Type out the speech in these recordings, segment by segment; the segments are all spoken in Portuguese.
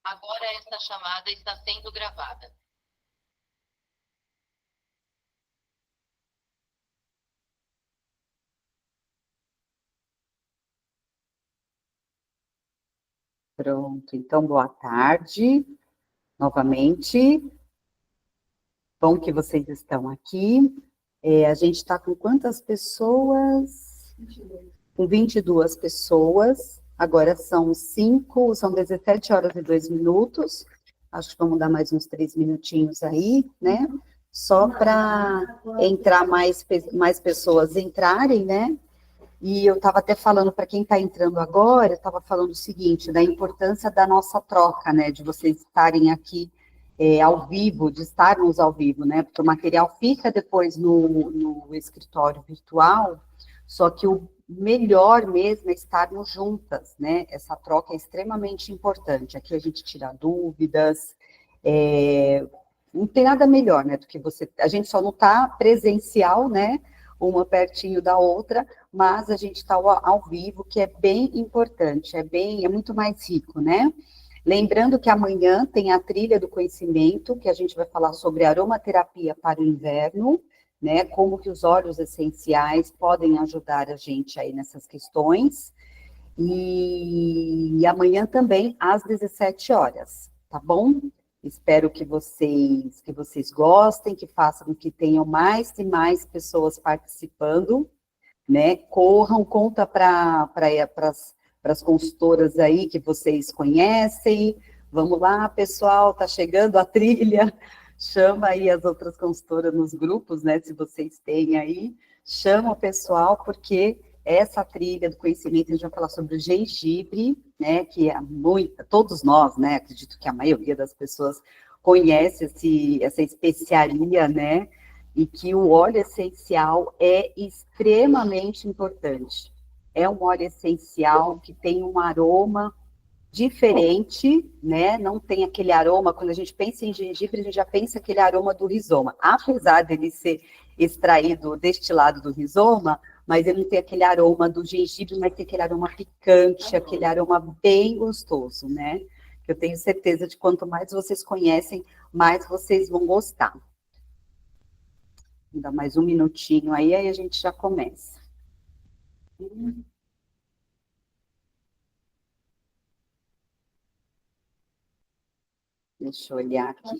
Agora esta chamada está sendo gravada. Pronto, então boa tarde, novamente. Bom que vocês estão aqui. A gente está com quantas pessoas? 22. Com 22 pessoas. Agora são 17 horas e 2 minutos. Acho que vamos dar mais uns 3 minutinhos aí, né? Só para entrar mais pessoas entrarem, né? E eu estava até falando para quem está entrando agora, eu estava falando o seguinte, da importância da nossa troca, né? De vocês estarem aqui ao vivo, de estarmos ao vivo, né? Porque o material fica depois no escritório virtual, só que o melhor mesmo é estarmos juntas, né? Essa troca é extremamente importante. Aqui a gente tira dúvidas, não tem nada melhor, né? Do que você. A gente só não está presencial, né? Uma pertinho da outra, mas a gente está ao vivo, que é bem importante, é muito mais rico, né? Lembrando que amanhã tem a trilha do conhecimento, que a gente vai falar sobre aromaterapia para o inverno, né? Como que os óleos essenciais podem ajudar a gente aí nessas questões. E amanhã também às 17 horas, tá bom? Espero que vocês gostem, que façam com que tenham mais e mais pessoas participando, né? Corram, conta para as consultoras aí que vocês conhecem. Vamos lá, pessoal, tá chegando a trilha. Chama aí as outras consultoras nos grupos, né? Se vocês têm aí, chama o pessoal, porque essa trilha do conhecimento, a gente vai falar sobre o gengibre, né? Que é todos nós, né? Acredito que a maioria das pessoas conhece essa especiaria, né? E que o óleo essencial é extremamente importante. É um óleo essencial que tem um aroma diferente, né? Não tem aquele aroma, quando a gente pensa em gengibre, a gente já pensa aquele aroma do rizoma. Apesar dele ser extraído, destilado do rizoma, mas ele não tem aquele aroma do gengibre, mas tem aquele aroma picante, aquele aroma bem gostoso, né? Que eu tenho certeza de quanto mais vocês conhecem, mais vocês vão gostar. Ainda mais um minutinho aí a gente já começa. Deixa eu olhar aqui.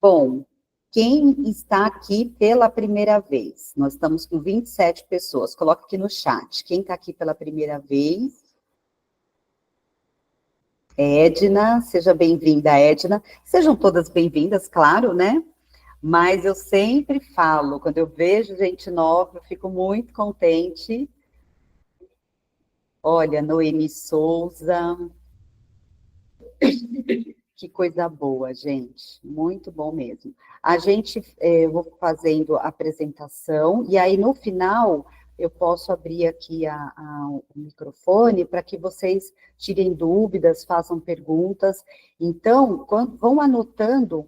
Bom, quem está aqui pela primeira vez? Nós estamos com 27 pessoas. Coloca aqui no chat. Quem está aqui pela primeira vez? Edna, seja bem-vinda, Edna. Sejam todas bem-vindas, claro, né? Mas eu sempre falo, quando eu vejo gente nova, eu fico muito contente. Olha, Noemi Souza, que coisa boa, gente. Muito bom mesmo. A gente, eu vou fazendo a apresentação, e aí no final eu posso abrir aqui o microfone para que vocês tirem dúvidas, façam perguntas. Então, vão anotando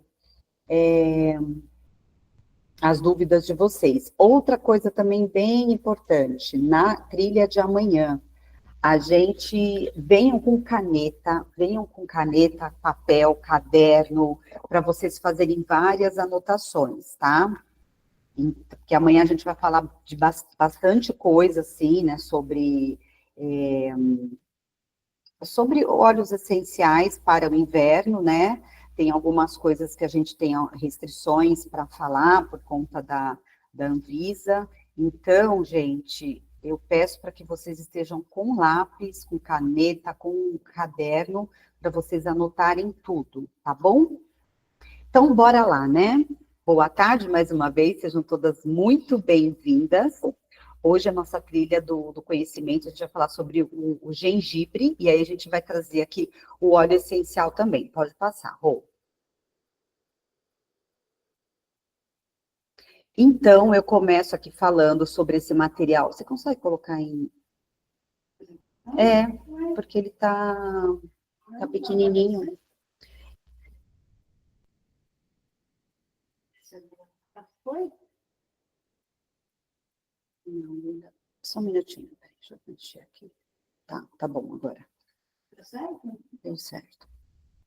as dúvidas de vocês. Outra coisa também bem importante, na trilha de amanhã, a gente venham com caneta, papel, caderno, para vocês fazerem várias anotações, tá? Porque amanhã a gente vai falar de bastante coisa, assim, né, sobre óleos essenciais para o inverno, né? Tem algumas coisas que a gente tem restrições para falar por conta da Anvisa. Então, gente, eu peço para que vocês estejam com lápis, com caneta, com caderno, para vocês anotarem tudo, tá bom? Então, bora lá, né? Boa tarde mais uma vez, sejam todas muito bem-vindas. Hoje a nossa trilha do conhecimento, a gente vai falar sobre o gengibre, e aí a gente vai trazer aqui o óleo essencial também. Pode passar, Rô. Então, eu começo aqui falando sobre esse material. Você consegue colocar em... É, porque ele tá pequenininho. Foi? Só um minutinho, peraí, deixa eu mexer aqui. Tá bom agora. Deu certo? Deu certo.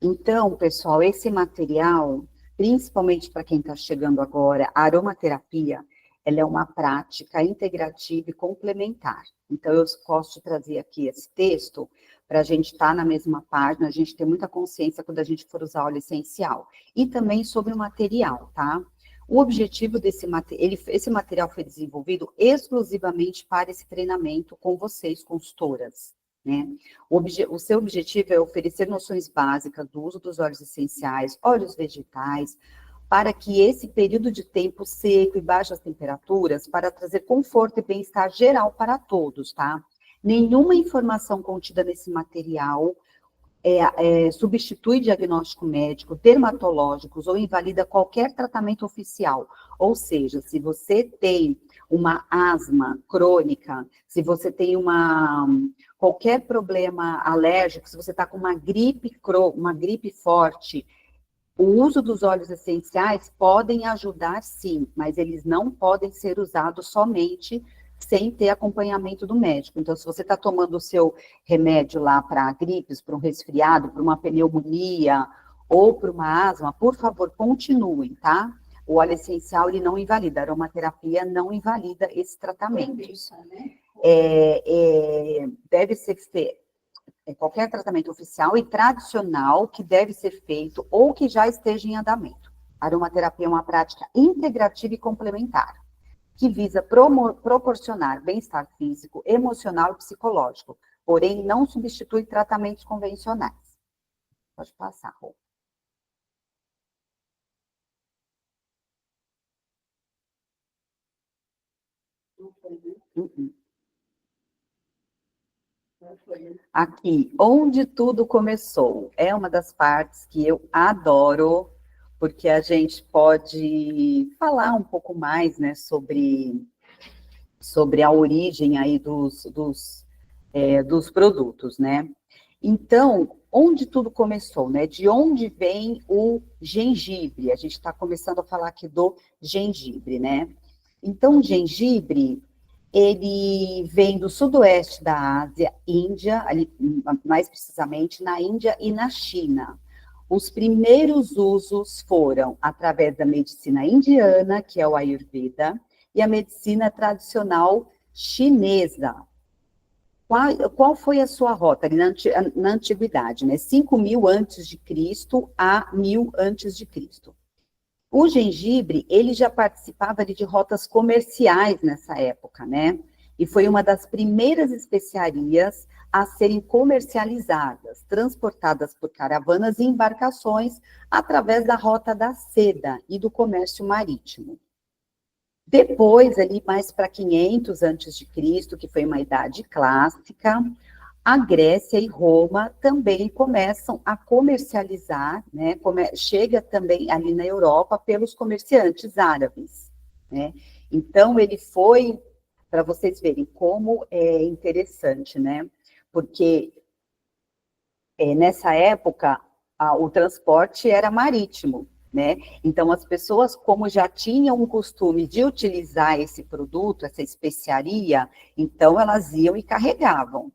Então, pessoal, esse material, principalmente para quem está chegando agora, a aromaterapia, ela é uma prática integrativa e complementar. Então, eu posso trazer aqui esse texto para a gente estar na mesma página, a gente ter muita consciência quando a gente for usar óleo essencial. E também sobre o material, tá? O objetivo desse material, esse material foi desenvolvido exclusivamente para esse treinamento com vocês, consultoras, né? O seu objetivo é oferecer noções básicas do uso dos óleos essenciais, óleos vegetais, para que esse período de tempo seco e baixas temperaturas, para trazer conforto e bem-estar geral para todos, tá? Nenhuma informação contida nesse material substitui diagnóstico médico, dermatológicos ou invalida qualquer tratamento oficial. Ou seja, se você tem uma asma crônica, se você tem qualquer problema alérgico, se você está com uma gripe forte, o uso dos óleos essenciais podem ajudar sim, mas eles não podem ser usados somente sem ter acompanhamento do médico. Então, se você está tomando o seu remédio lá para gripes, para um resfriado, para uma pneumonia ou para uma asma, por favor, continuem, tá? O óleo essencial, ele não invalida, a aromaterapia não invalida esse tratamento. Deve ser qualquer tratamento oficial e tradicional que deve ser feito ou que já esteja em andamento. A aromaterapia é uma prática integrativa e complementar, que visa proporcionar bem-estar físico, emocional e psicológico, porém não substitui tratamentos convencionais. Pode passar, Rô. Aqui, onde tudo começou, é uma das partes que eu adoro, porque a gente pode falar um pouco mais, né, sobre a origem aí dos produtos, né? Então, onde tudo começou, né? De onde vem o gengibre? A gente está começando a falar aqui do gengibre, né? Então, o gengibre, ele vem do sudoeste da Ásia, Índia, ali, mais precisamente na Índia e na China. Os primeiros usos foram através da medicina indiana, que é o Ayurveda, e a medicina tradicional chinesa. Qual foi a sua rota ali na antiguidade, né? 5.000 antes de Cristo a 1.000 antes de Cristo. O gengibre, ele já participava ali de rotas comerciais nessa época, né? E foi uma das primeiras especiarias a serem comercializadas, transportadas por caravanas e embarcações através da rota da seda e do comércio marítimo. Depois, ali mais para 500 antes de Cristo, que foi uma idade clássica, a Grécia e Roma também começam a comercializar, né? Chega também ali na Europa pelos comerciantes árabes, né? Então, ele foi, para vocês verem como é interessante, né? Porque nessa época o transporte era marítimo, né? Então, as pessoas, como já tinham o costume de utilizar esse produto, essa especiaria, então elas iam e carregavam.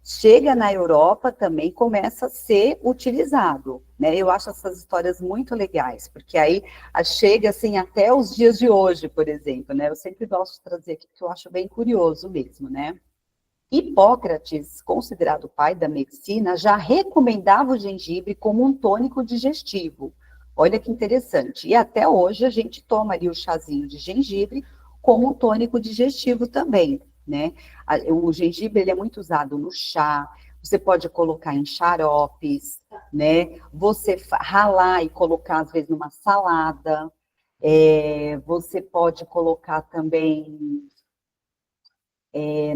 Chega na Europa, também começa a ser utilizado, né? Eu acho essas histórias muito legais, porque aí chega, assim, até os dias de hoje, por exemplo, né? Eu sempre gosto de trazer aqui, porque eu acho bem curioso mesmo, né? Hipócrates, considerado o pai da medicina, já recomendava o gengibre como um tônico digestivo. Olha que interessante. E até hoje a gente toma ali o chazinho de gengibre como um tônico digestivo também, né? O gengibre, ele é muito usado no chá, você pode colocar em xaropes, né? Você ralar e colocar, às vezes, numa salada. Você pode colocar também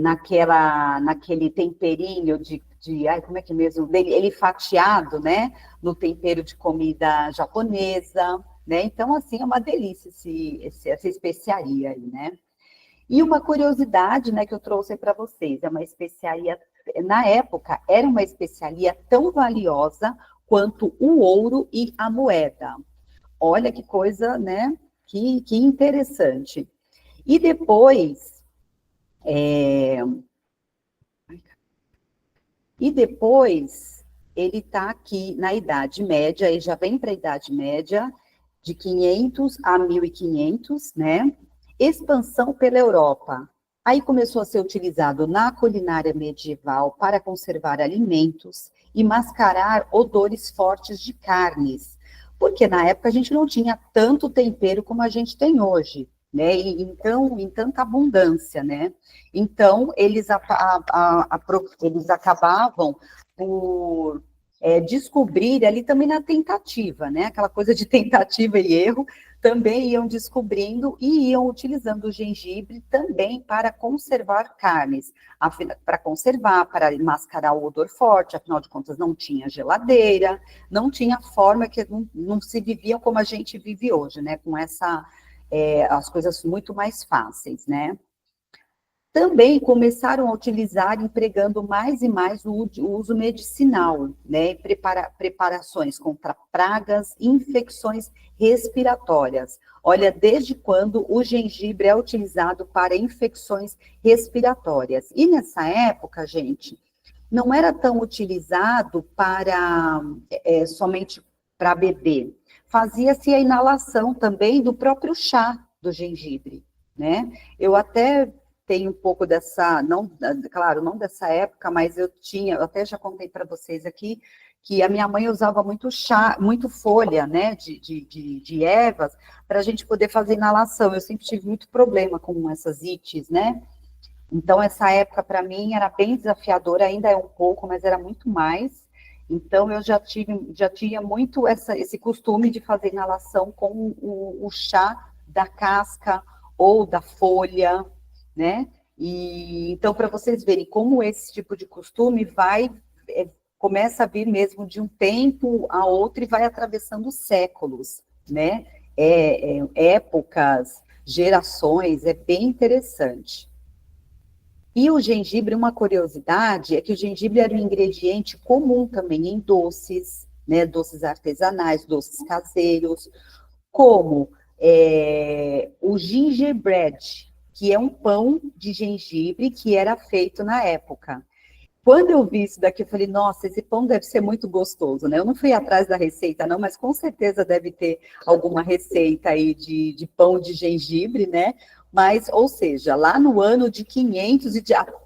naquele temperinho como é que mesmo? Ele fatiado, né? No tempero de comida japonesa, né? Então, assim, é uma delícia essa especiaria aí, né? E uma curiosidade, né, que eu trouxe para vocês, é uma especiaria, na época, era uma especiaria tão valiosa quanto o ouro e a moeda. Olha que coisa, né, que interessante. E depois E depois, ele está aqui na Idade Média, ele já vem para a Idade Média, de 500 a 1500, né? Expansão pela Europa. Aí começou a ser utilizado na culinária medieval para conservar alimentos e mascarar odores fortes de carnes, porque na época a gente não tinha tanto tempero como a gente tem hoje, né? E, então, em tanta abundância, né? Então, eles acabavam por descobrir ali também na tentativa, né? Aquela coisa de tentativa e erro, também iam descobrindo e iam utilizando o gengibre também para conservar carnes, para conservar, para mascarar o odor forte, afinal de contas não tinha geladeira, não tinha forma que não se vivia como a gente vive hoje, né? Com as coisas muito mais fáceis, né? Também começaram a utilizar, empregando mais e mais o uso medicinal, né? Preparações contra pragas e infecções respiratórias. Olha, desde quando o gengibre é utilizado para infecções respiratórias? E nessa época, gente, não era tão utilizado para somente para beber. Fazia-se a inalação também do próprio chá do gengibre, né? Eu até tenho um pouco dessa, não, claro, não dessa época, mas eu até já contei para vocês aqui, que a minha mãe usava muito chá, muito folha, né, de ervas, para a gente poder fazer inalação. Eu sempre tive muito problema com essas ites, né? Então, essa época, para mim, era bem desafiadora, ainda é um pouco, mas era muito mais. Então, eu já tinha muito esse costume de fazer inalação com o chá da casca ou da folha, né? E então, para vocês verem como esse tipo de costume começa a vir mesmo de um tempo a outro e vai atravessando séculos, né? Épocas, gerações, é bem interessante. E o gengibre, uma curiosidade, é que o gengibre era um ingrediente comum também em doces, né? Doces artesanais, doces caseiros, como o gingerbread, que é um pão de gengibre que era feito na época. Quando eu vi isso daqui, eu falei, nossa, esse pão deve ser muito gostoso, né? Eu não fui atrás da receita, não, mas com certeza deve ter alguma receita aí de pão de gengibre, né? Mas, ou seja, lá no ano de 500,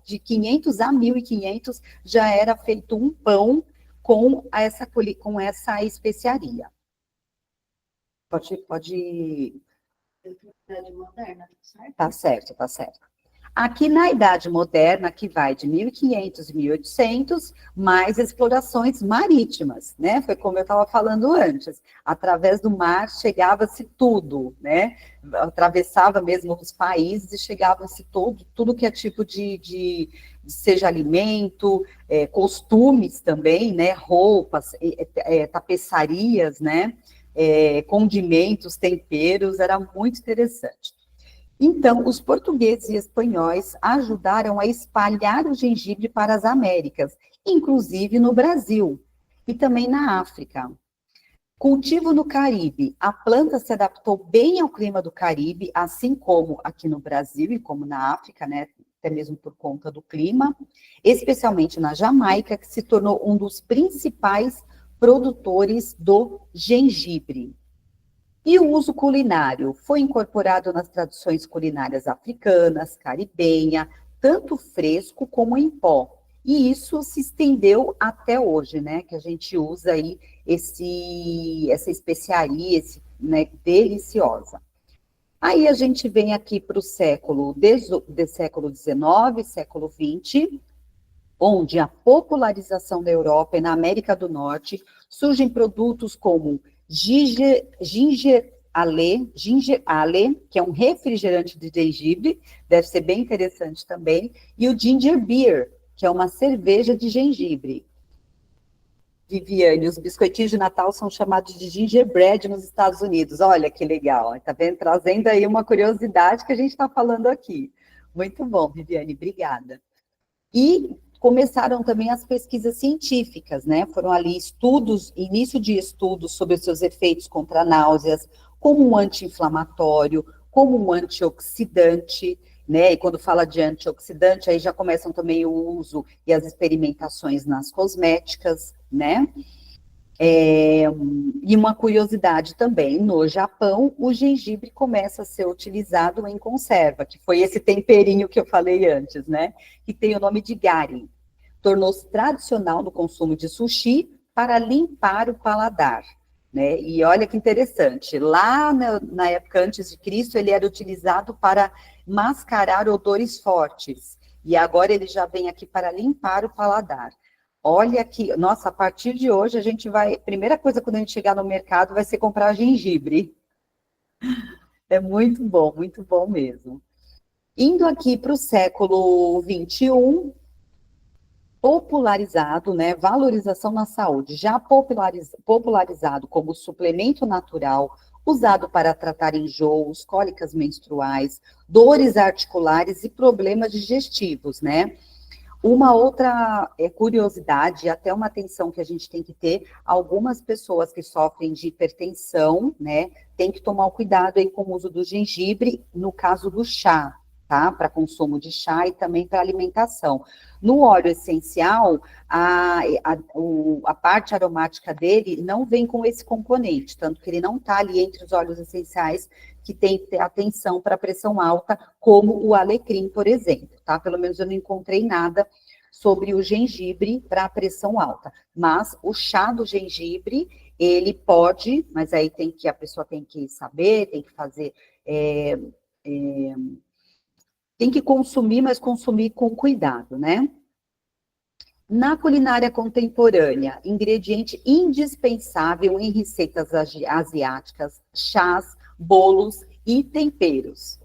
de 500 a 1500, já era feito um pão com essa especiaria. Pode. Idade moderna, certo? Tá certo, tá certo. Aqui na Idade Moderna, que vai de 1500 e 1800, mais explorações marítimas, né? Foi como eu estava falando antes. Através do mar chegava-se tudo, né? Atravessava mesmo os países e chegava-se tudo que é tipo seja alimento, costumes também, né? Roupas, tapeçarias, né? Condimentos, temperos, era muito interessante. Então, os portugueses e espanhóis ajudaram a espalhar o gengibre para as Américas, inclusive no Brasil e também na África. Cultivo no Caribe. A planta se adaptou bem ao clima do Caribe, assim como aqui no Brasil e como na África, né? Até mesmo por conta do clima, especialmente na Jamaica, que se tornou um dos principais produtores do gengibre. E o uso culinário foi incorporado nas tradições culinárias africanas, caribenha, tanto fresco como em pó. E isso se estendeu até hoje, né? Que a gente usa aí essa especiaria, né, deliciosa. Aí a gente vem aqui para o século XIX, século XX, onde a popularização da Europa e na América do Norte surgem produtos como ginger ale, que é um refrigerante de gengibre, deve ser bem interessante também, e o ginger beer, que é uma cerveja de gengibre. Viviane, os biscoitinhos de Natal são chamados de gingerbread nos Estados Unidos. Olha que legal, tá vendo? Trazendo aí uma curiosidade que a gente está falando aqui. Muito bom, Viviane, obrigada. E começaram também as pesquisas científicas, né? Foram ali início de estudos sobre os seus efeitos contra náuseas, como um anti-inflamatório, como um antioxidante, né? E quando fala de antioxidante, aí já começam também o uso e as experimentações nas cosméticas, né? E uma curiosidade também, no Japão, o gengibre começa a ser utilizado em conserva, que foi esse temperinho que eu falei antes, né? Que tem o nome de gari. Tornou-se tradicional no consumo de sushi para limpar o paladar, né? E olha que interessante, lá na época antes de Cristo, ele era utilizado para mascarar odores fortes, e agora ele já vem aqui para limpar o paladar. Olha que, nossa, a partir de hoje a gente vai, primeira coisa quando a gente chegar no mercado vai ser comprar gengibre. É muito bom mesmo. Indo aqui para o século XXI, popularizado, né, valorização na saúde, já popularizado como suplemento natural, usado para tratar enjoos, cólicas menstruais, dores articulares e problemas digestivos, né? Uma outra curiosidade, até uma atenção que a gente tem que ter, algumas pessoas que sofrem de hipertensão, né, tem que tomar o cuidado aí com o uso do gengibre, no caso do chá, tá? Para consumo de chá e também para alimentação. No óleo essencial, a parte aromática dele não vem com esse componente, tanto que ele não está ali entre os óleos essenciais que tem que ter atenção para pressão alta, como o alecrim, por exemplo, tá? Pelo menos eu não encontrei nada sobre o gengibre para pressão alta. Mas o chá do gengibre, ele pode, mas aí a pessoa tem que saber, tem que fazer, tem que consumir, mas consumir com cuidado, né? Na culinária contemporânea, ingrediente indispensável em receitas asiáticas, chás, bolos e temperos.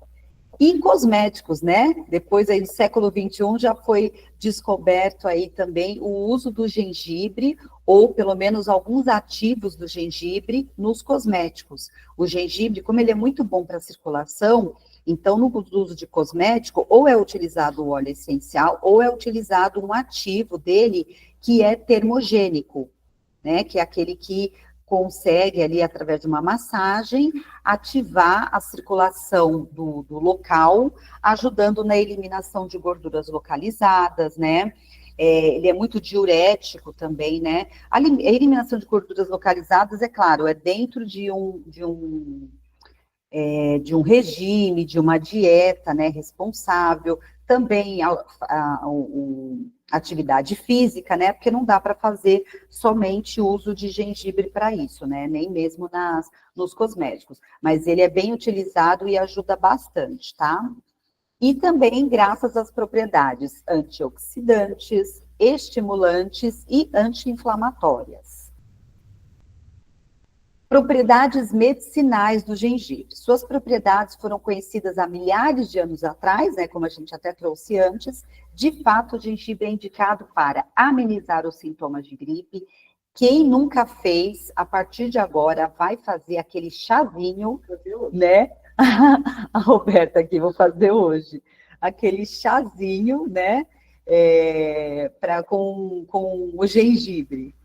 E cosméticos, né? Depois aí do século XXI já foi descoberto aí também o uso do gengibre, ou pelo menos alguns ativos do gengibre nos cosméticos. O gengibre, como ele é muito bom para a circulação, então no uso de cosmético, ou é utilizado o óleo essencial, ou é utilizado um ativo dele que é termogênico, né? Que é aquele que consegue ali, através de uma massagem, ativar a circulação do local, ajudando na eliminação de gorduras localizadas, né? Ele é muito diurético também, né? A eliminação de gorduras localizadas, é claro, é dentro de um regime, de uma dieta, né, responsável, também atividade física, né, porque não dá para fazer somente uso de gengibre para isso, né, nem mesmo nos cosméticos, mas ele é bem utilizado e ajuda bastante, tá? E também graças às propriedades antioxidantes, estimulantes e anti-inflamatórias. Propriedades medicinais do gengibre. Suas propriedades foram conhecidas há milhares de anos atrás, né, como a gente até trouxe antes. De fato, o gengibre é indicado para amenizar os sintomas de gripe. Quem nunca fez, a partir de agora, vai fazer aquele chazinho, né? A Roberta aqui, vou fazer hoje. Aquele chazinho, né? Com o gengibre.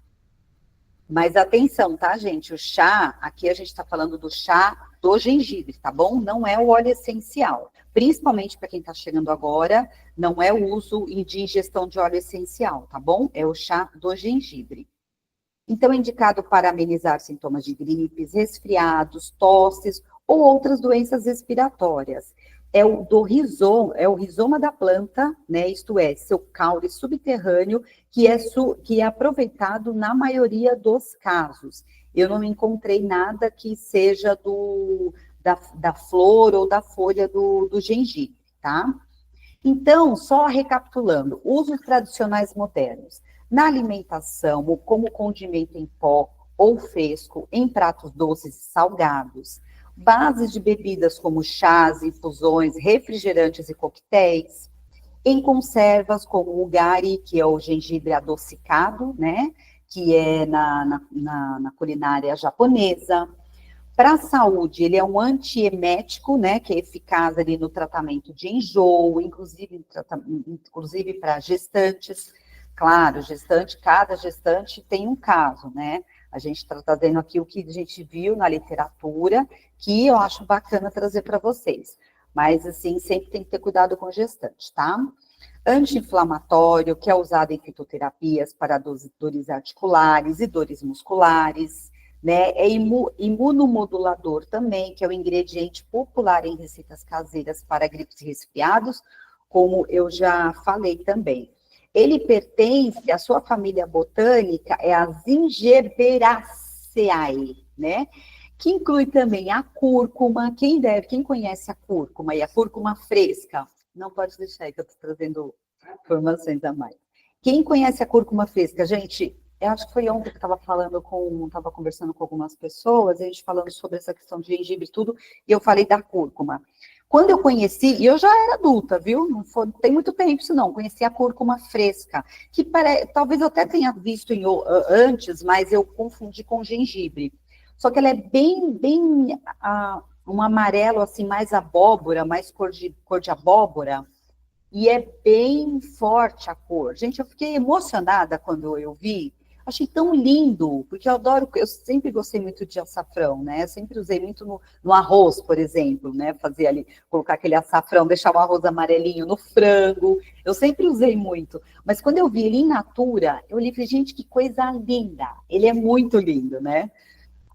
Mas atenção, tá, gente? O chá, aqui a gente está falando do chá do gengibre, tá bom? Não é o óleo essencial. Principalmente para quem está chegando agora, não é o uso de ingestão de óleo essencial, tá bom? É o chá do gengibre. Então, é indicado para amenizar sintomas de gripes, resfriados, tosses ou outras doenças respiratórias. É o rizoma da planta, né? Isto é, seu caule subterrâneo, que é aproveitado na maioria dos casos. Eu não encontrei nada que seja da flor ou da folha do gengibre, tá? Então, só recapitulando, usos tradicionais modernos. Na alimentação, ou como condimento em pó ou fresco, em pratos doces e salgados. Bases de bebidas como chás, infusões, refrigerantes e coquetéis. Em conservas como o gari, que é o gengibre adocicado, né? Que é na culinária japonesa. Para a saúde, ele é um antiemético, né? Que é eficaz ali no tratamento de enjoo, inclusive para gestantes. Claro, cada gestante tem um caso, né? A gente está trazendo aqui o que a gente viu na literatura, que eu acho bacana trazer para vocês. Mas, assim, sempre tem que ter cuidado com gestante, tá? Anti-inflamatório, que é usado em fitoterapias para dores articulares e dores musculares, né? É imunomodulador também, que é o ingrediente popular em receitas caseiras para gripes e resfriados, como eu já falei também. Ele pertence à sua família botânica, é a Zingiberraceae, né? Que inclui também a cúrcuma. Quem conhece a cúrcuma e a cúrcuma fresca? Não pode deixar aí que eu estou trazendo informações a mais. Quem conhece a cúrcuma fresca? Gente, eu acho que foi ontem que estava conversando com algumas pessoas, a gente falando sobre essa questão de gengibre e tudo, e eu falei da cúrcuma. Quando eu conheci, e eu já era adulta, viu? Não tem muito tempo isso não, conheci a cúrcuma fresca, que talvez eu até tenha visto antes, mas eu confundi com gengibre. Só que ela é bem um amarelo assim, mais abóbora, mais cor de abóbora, e é bem forte a cor. Gente, eu fiquei emocionada quando eu vi. Achei tão lindo, porque eu sempre gostei muito de açafrão, né? Eu sempre usei muito no arroz, por exemplo, né? Fazer ali, colocar aquele açafrão, deixar o arroz amarelinho no frango. Eu sempre usei muito. Mas quando eu vi ele in natura, eu olhei e falei, gente, que coisa linda. Ele é muito lindo, né?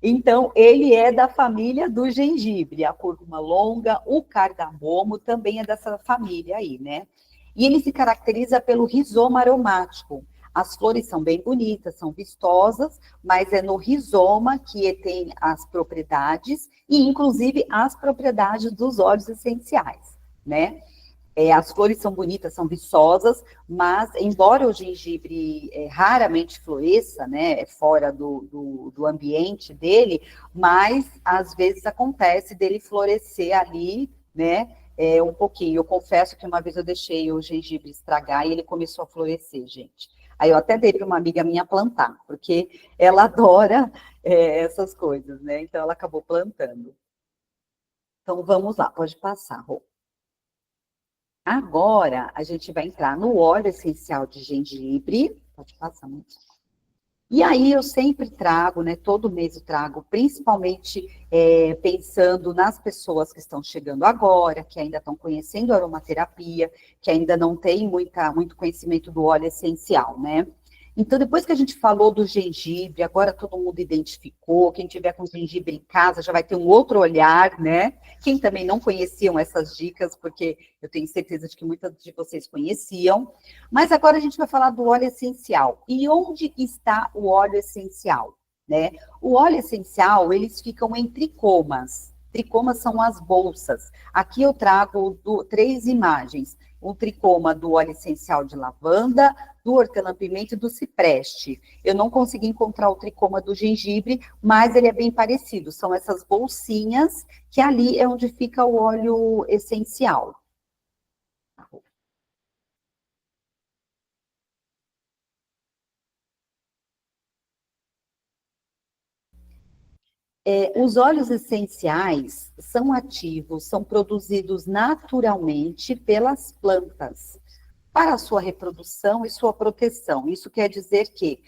Então, ele é da família do gengibre, a cúrcuma longa, o cardamomo também é dessa família aí, né? E ele se caracteriza pelo rizoma aromático. As flores são bem bonitas, são vistosas, mas é no rizoma que tem as propriedades, e inclusive as propriedades dos óleos essenciais, né? As flores são bonitas, são viçosas, mas embora o gengibre raramente floresça, né, fora do ambiente dele, mas às vezes acontece dele florescer ali, né, um pouquinho. Eu confesso que uma vez eu deixei o gengibre estragar e ele começou a florescer, gente. Aí eu até dei para uma amiga minha plantar, porque ela adora essas coisas, né, então ela acabou plantando. Então vamos lá, pode passar, Rô. Agora, a gente vai entrar no óleo essencial de gengibre. Pode passar muito. E aí, eu sempre trago, né? Todo mês eu trago, principalmente pensando nas pessoas que estão chegando agora, que ainda estão conhecendo a aromaterapia, que ainda não tem muito conhecimento do óleo essencial, né? Então, depois que a gente falou do gengibre, agora todo mundo identificou, quem tiver com gengibre em casa já vai ter um outro olhar, né? Quem também não conheciam essas dicas, porque eu tenho certeza de que muitas de vocês conheciam. Mas agora a gente vai falar do óleo essencial. E onde está o óleo essencial, né? O óleo essencial, eles ficam em tricomas. Tricomas são as bolsas. Aqui eu trago 3 imagens. Um tricoma do óleo essencial de lavanda, do hortelã-pimenta e do cipreste. Eu não consegui encontrar o tricoma do gengibre, mas ele é bem parecido. São essas bolsinhas que ali é onde fica o óleo essencial. Os óleos essenciais são ativos, são produzidos naturalmente pelas plantas para a sua reprodução e sua proteção. Isso quer dizer que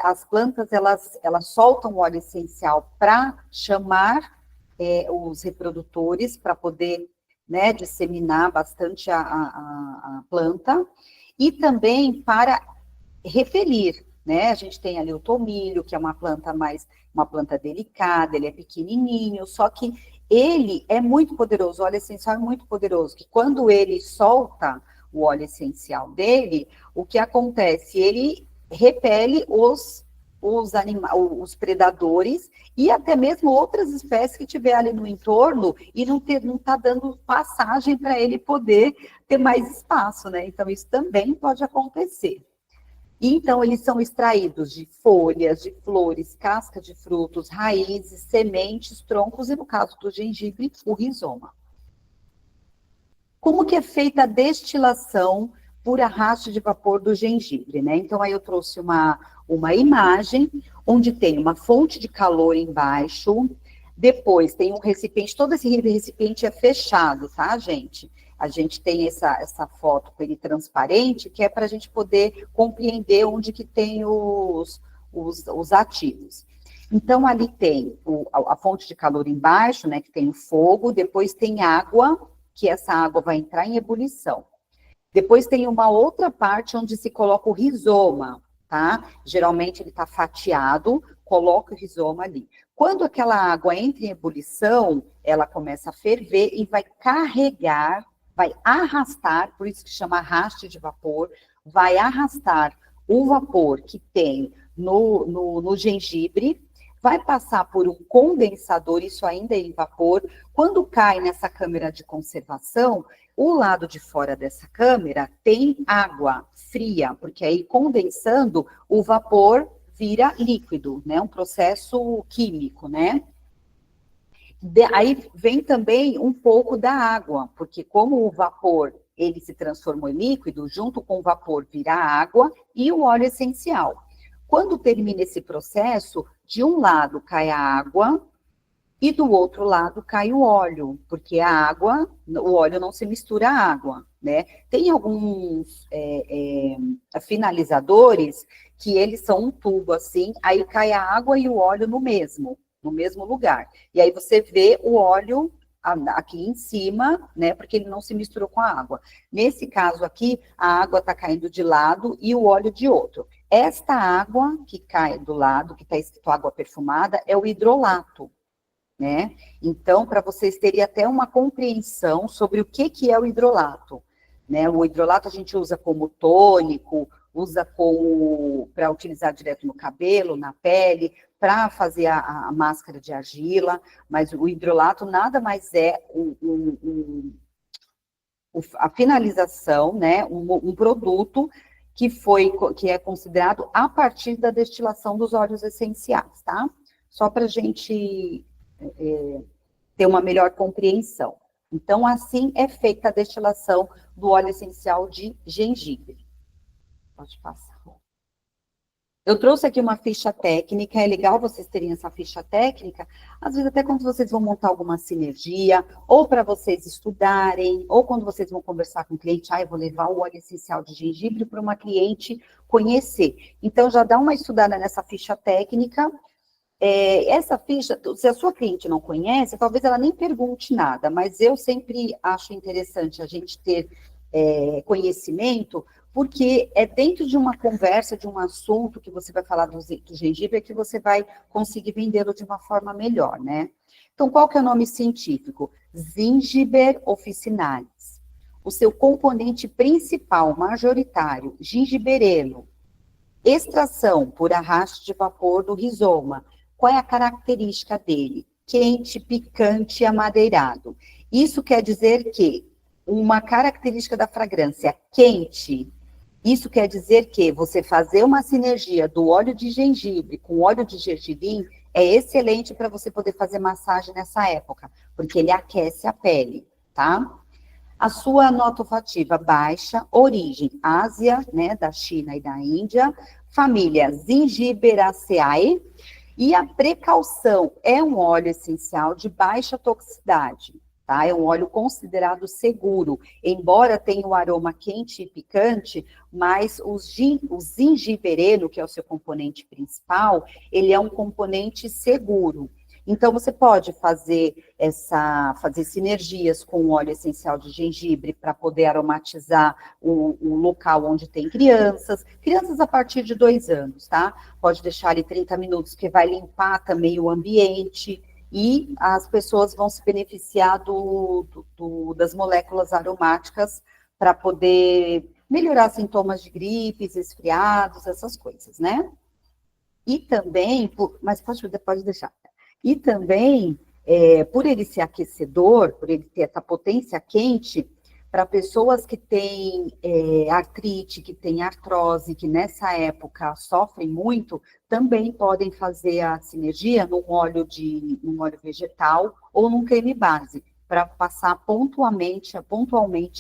as plantas, elas soltam o óleo essencial para chamar os reprodutores, para poder, né, disseminar bastante a planta, e também para repelir, né? A gente tem ali o tomilho, que é uma planta delicada, ele é pequenininho, só que ele é muito poderoso, o óleo essencial é muito poderoso, que quando ele solta o óleo essencial dele, o que acontece? Ele repele os predadores e até mesmo outras espécies que tiver ali no entorno e não está dando passagem para ele poder ter mais espaço, né? Então, isso também pode acontecer. Então, eles são extraídos de folhas, de flores, casca de frutos, raízes, sementes, troncos e, no caso do gengibre, o rizoma. Como que é feita a destilação por arrasto de vapor do gengibre, né? Então, aí eu trouxe uma imagem onde tem uma fonte de calor embaixo, depois tem um recipiente, todo esse recipiente é fechado, tá, gente? A gente tem essa foto com ele transparente, que é para a gente poder compreender onde que tem os ativos. Então, ali tem a fonte de calor embaixo, né, que tem o fogo, depois tem água, que essa água vai entrar em ebulição. Depois tem uma outra parte onde se coloca o rizoma, tá? Geralmente ele está fatiado, coloca o rizoma ali. Quando aquela água entra em ebulição, ela começa a ferver e vai carregar, vai arrastar, por isso que chama arraste de vapor, vai arrastar o vapor que tem no gengibre, vai passar por um condensador, isso ainda é em vapor. Quando cai nessa câmara de conservação, o lado de fora dessa câmara tem água fria, porque aí condensando, o vapor vira líquido, né? Um processo químico, né? Aí vem também um pouco da água, porque como o vapor, ele se transformou em líquido, junto com o vapor vira água e o óleo essencial. Quando termina esse processo, de um lado cai a água e do outro lado cai o óleo, porque a água, o óleo não se mistura à água, né? Tem alguns finalizadores que eles são um tubo assim, aí cai a água e o óleo no mesmo lugar. E aí você vê o óleo aqui em cima, né? Porque ele não se misturou com a água. Nesse caso aqui, a água está caindo de lado e o óleo de outro. Esta água que cai do lado, que está escrito água perfumada, é o hidrolato, né? Então, para vocês terem até uma compreensão sobre o que é o hidrolato, né? O hidrolato a gente usa como tônico, usa para utilizar direto no cabelo, na pele, para fazer a máscara de argila, mas o hidrolato nada mais é a finalização, né? Um produto que é considerado a partir da destilação dos óleos essenciais, tá? Só para a gente ter uma melhor compreensão. Então, assim é feita a destilação do óleo essencial de gengibre. Pode passar. Eu trouxe aqui uma ficha técnica, é legal vocês terem essa ficha técnica, às vezes até quando vocês vão montar alguma sinergia, ou para vocês estudarem, ou quando vocês vão conversar com o cliente, eu vou levar o óleo essencial de gengibre para uma cliente conhecer. Então, já dá uma estudada nessa ficha técnica. Essa ficha, se a sua cliente não conhece, talvez ela nem pergunte nada, mas eu sempre acho interessante a gente ter conhecimento, porque é dentro de uma conversa, de um assunto que você vai falar do gengibre, que você vai conseguir vendê-lo de uma forma melhor, né? Então, qual que é o nome científico? Zingiber officinalis. O seu componente principal, majoritário, gingiberelo. Extração por arraste de vapor do rizoma. Qual é a característica dele? Quente, picante e amadeirado. Isso quer dizer que uma característica da fragrância quente, isso quer dizer que você fazer uma sinergia do óleo de gengibre com óleo de gergelim é excelente para você poder fazer massagem nessa época, porque ele aquece a pele, tá? A sua nota olfativa baixa, origem Ásia, né, da China e da Índia, família Zingiberaceae, e a precaução é um óleo essencial de baixa toxicidade, tá? É um óleo considerado seguro, embora tenha um aroma quente e picante, mas o zingibereno, que é o seu componente principal, ele é um componente seguro. Então, você pode fazer sinergias com o óleo essencial de gengibre para poder aromatizar o local onde tem crianças a partir de 2 anos, tá? Pode deixar ali 30 minutos, que vai limpar também o ambiente, e as pessoas vão se beneficiar das moléculas aromáticas para poder melhorar sintomas de gripes, resfriados, essas coisas, né? E também, mas pode deixar. E também, por ele ser aquecedor, por ele ter essa potência quente, para pessoas que têm artrite, que têm artrose, que nessa época sofrem muito, também podem fazer a sinergia num óleo vegetal ou num creme base, para passar pontualmente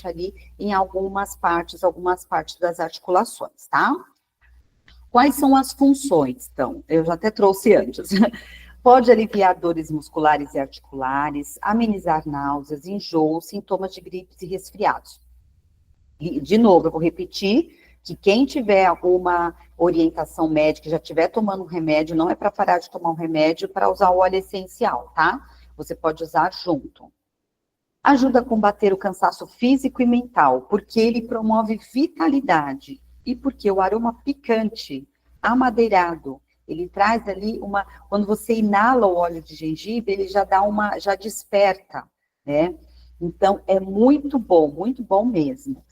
ali em algumas partes das articulações, tá? Quais são as funções? Então, eu já até trouxe antes. Pode aliviar dores musculares e articulares, amenizar náuseas, enjoo, sintomas de gripes e resfriados. E, de novo, eu vou repetir, que quem tiver alguma orientação médica, já estiver tomando um remédio, não é para parar de tomar um remédio para usar o óleo essencial, tá? Você pode usar junto. Ajuda a combater o cansaço físico e mental, porque ele promove vitalidade e porque o aroma picante, amadeirado, ele traz ali quando você inala o óleo de gengibre, ele já já desperta, né? Então, é muito bom mesmo.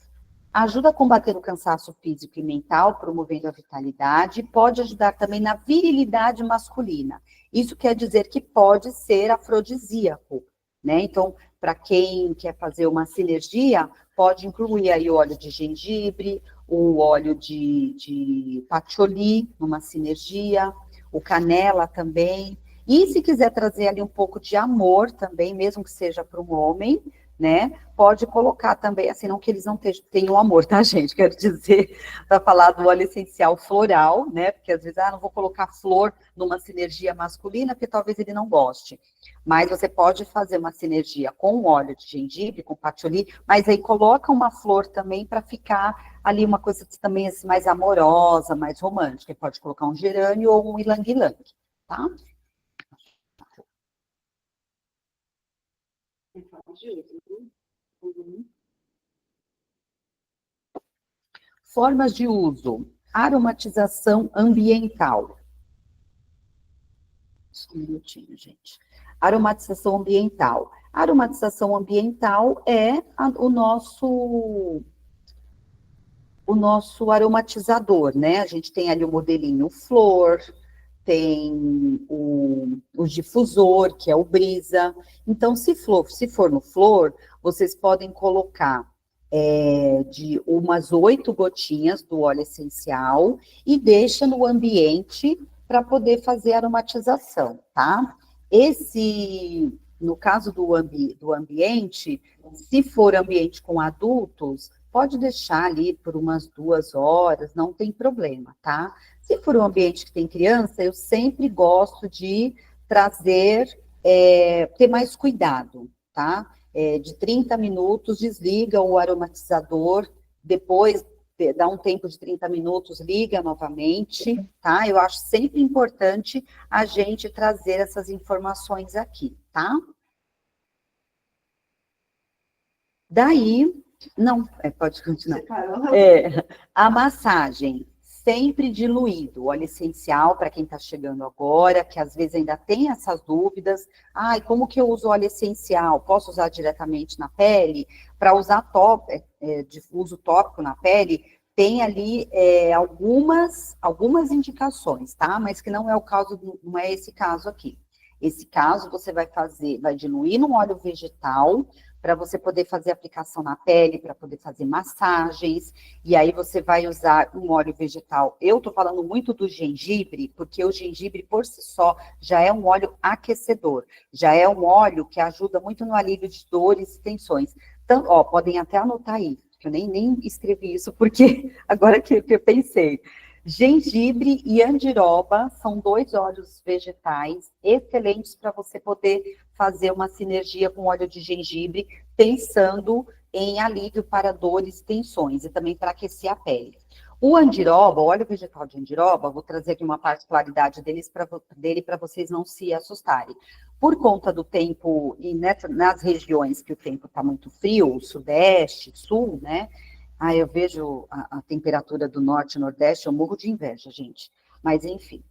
Ajuda a combater o cansaço físico e mental, promovendo a vitalidade, pode ajudar também na virilidade masculina. Isso quer dizer que pode ser afrodisíaco, né? Então, para quem quer fazer uma sinergia, pode incluir aí o óleo de gengibre, o óleo de patchouli, numa sinergia, o canela também. E se quiser trazer ali um pouco de amor também, mesmo que seja para um homem, né? Pode colocar também, assim, não que eles não tenham amor, tá, gente? Quero dizer, para falar do óleo essencial floral, né? Porque às vezes, não vou colocar flor numa sinergia masculina, porque talvez ele não goste. Mas você pode fazer uma sinergia com o óleo de gengibre, com patchouli, mas aí coloca uma flor também para ficar ali uma coisa também assim, mais amorosa, mais romântica. Pode colocar um gerânio ou um ilang-ilang, tá? Formas de uso. Aromatização ambiental. Só um minutinho, gente. Aromatização ambiental. Aromatização ambiental é o nosso aromatizador, né? A gente tem ali o modelinho flor, tem o difusor, que é o brisa. Então, se for no flor, vocês podem colocar de umas 8 gotinhas do óleo essencial e deixa no ambiente para poder fazer aromatização, tá? No caso do ambiente, se for ambiente com adultos, pode deixar ali por umas 2 horas, não tem problema, tá? Se for um ambiente que tem criança, eu sempre gosto de trazer, ter mais cuidado, tá? De 30 minutos, desliga o aromatizador, depois dá um tempo de 30 minutos, liga novamente, tá? Eu acho sempre importante a gente trazer essas informações aqui, tá? Daí, não, pode continuar. A massagem, sempre diluído, óleo essencial, para quem está chegando agora, que às vezes ainda tem essas dúvidas, como que eu uso óleo essencial? Posso usar diretamente na pele? Para usar de uso tópico na pele, tem ali algumas indicações, tá? Mas que não é o caso, não é esse caso aqui. Esse caso você vai diluir num óleo vegetal, para você poder fazer aplicação na pele, para poder fazer massagens, e aí você vai usar um óleo vegetal. Eu estou falando muito do gengibre, porque o gengibre, por si só, já é um óleo aquecedor, já é um óleo que ajuda muito no alívio de dores e tensões. Então, podem até anotar aí, que eu nem escrevi isso, porque agora que eu pensei. Gengibre e andiroba são 2 óleos vegetais excelentes para você poder fazer uma sinergia com óleo de gengibre, pensando em alívio para dores e tensões, e também para aquecer a pele. O andiroba, o óleo vegetal de andiroba, vou trazer aqui uma particularidade dele para vocês não se assustarem. Por conta do tempo, e nas regiões que o tempo está muito frio, sudeste, sul, né? Eu vejo a temperatura do norte e nordeste, eu morro de inveja, gente. Mas, enfim,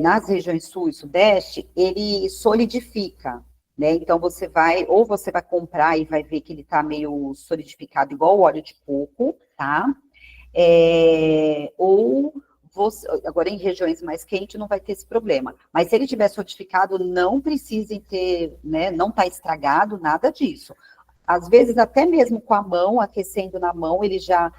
nas regiões sul e sudeste, ele solidifica, né? Então, você vai comprar e vai ver que ele tá meio solidificado, igual o óleo de coco, tá? Agora, em regiões mais quentes, não vai ter esse problema. Mas se ele tiver solidificado, não precisem ter, né? Não tá estragado, nada disso. Às vezes, até mesmo com a mão, aquecendo na mão, ele já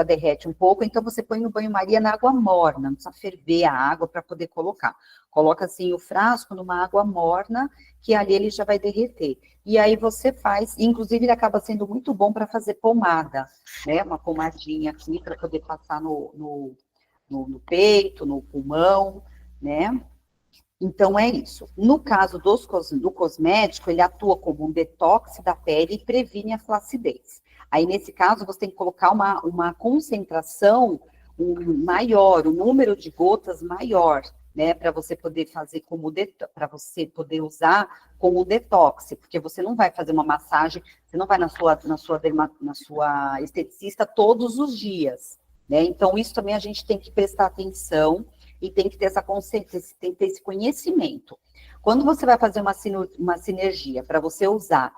derrete um pouco, então você põe no banho-maria na água morna, não precisa ferver a água para poder colocar. Coloca assim o frasco numa água morna, que ali ele já vai derreter. E aí você faz, inclusive ele acaba sendo muito bom para fazer pomada, né? Uma pomadinha aqui para poder passar no peito, no pulmão, né? Então, é isso. No caso do cosmético, ele atua como um detox da pele e previne a flacidez. Aí, nesse caso, você tem que colocar uma concentração maior, um número de gotas maior, né, para você poder fazer para você poder usar como detox, porque você não vai fazer uma massagem, você não vai na sua esteticista todos os dias, né? Então, isso também a gente tem que prestar atenção e tem que ter essa consciência, tem que ter esse conhecimento. Quando você vai fazer uma sinergia para você usar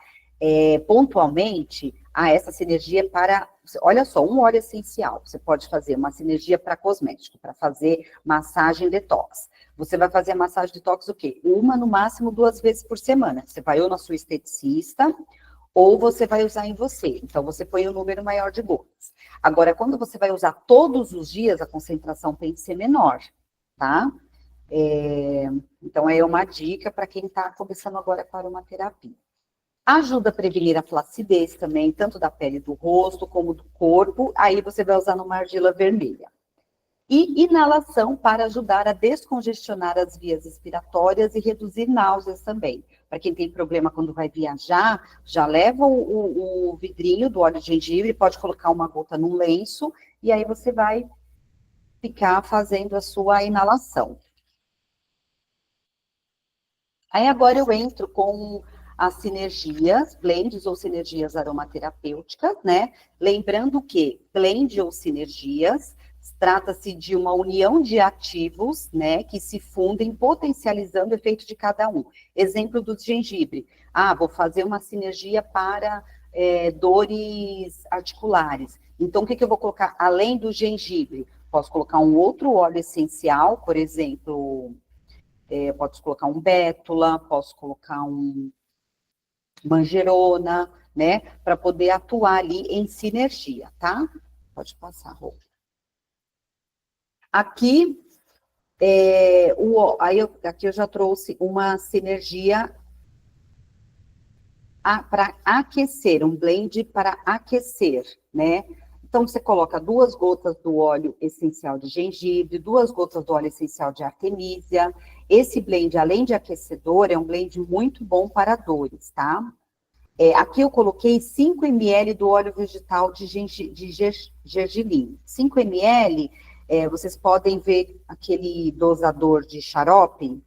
pontualmente, essa sinergia para, olha só, um óleo essencial, você pode fazer uma sinergia para cosmético, para fazer massagem detox. Você vai fazer a massagem detox o quê? No máximo 2 vezes por semana. Você vai ou na sua esteticista, ou você vai usar em você. Então, você põe um número maior de gotas. Agora, quando você vai usar todos os dias, a concentração tem que ser menor, tá? Então, é uma dica para quem está começando agora com a aromaterapia. Ajuda a prevenir a flacidez também, tanto da pele do rosto como do corpo. Aí você vai usar numa argila vermelha. E inalação para ajudar a descongestionar as vias respiratórias e reduzir náuseas também. Para quem tem problema quando vai viajar, já leva o vidrinho do óleo de gengibre, pode colocar uma gota num lenço, e aí você vai ficar fazendo a sua inalação. Aí agora eu entro com as sinergias, blends ou sinergias aromaterapêuticas, né? Lembrando que blend ou sinergias trata-se de uma união de ativos, né, que se fundem potencializando o efeito de cada um. Exemplo do gengibre. Vou fazer uma sinergia para dores articulares. Então, o que eu vou colocar além do gengibre? Posso colocar um outro óleo essencial, por exemplo, posso colocar um bétula, posso colocar um manjerona, né, para poder atuar ali em sinergia, tá? Pode passar, Rô. Aqui, aqui eu já trouxe uma sinergia para aquecer, um blend para aquecer, né? Então, você coloca 2 gotas do óleo essencial de gengibre, 2 gotas do óleo essencial de artemisia. Esse blend, além de aquecedor, é um blend muito bom para dores, tá? Aqui eu coloquei 5 ml do óleo vegetal de gergelim. 5 ml, vocês podem ver aquele dosador de xarope,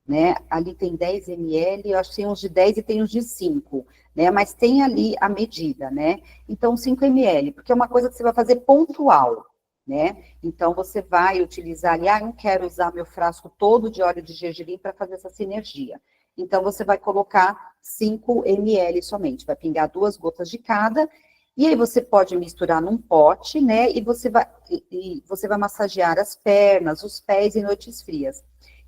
né? Ali tem 10 ml, eu acho que tem uns de 10 e tem uns de 5, né? Mas tem ali a medida, né? Então, 5 ml, porque é uma coisa que você vai fazer pontual, né? Então, você vai utilizar ali, eu não quero usar meu frasco todo de óleo de gergelim para fazer essa sinergia. Então, você vai colocar 5 ml somente, vai pingar 2 gotas de cada, e aí você pode misturar num pote, né? E você vai massagear as pernas, os pés em noites frias.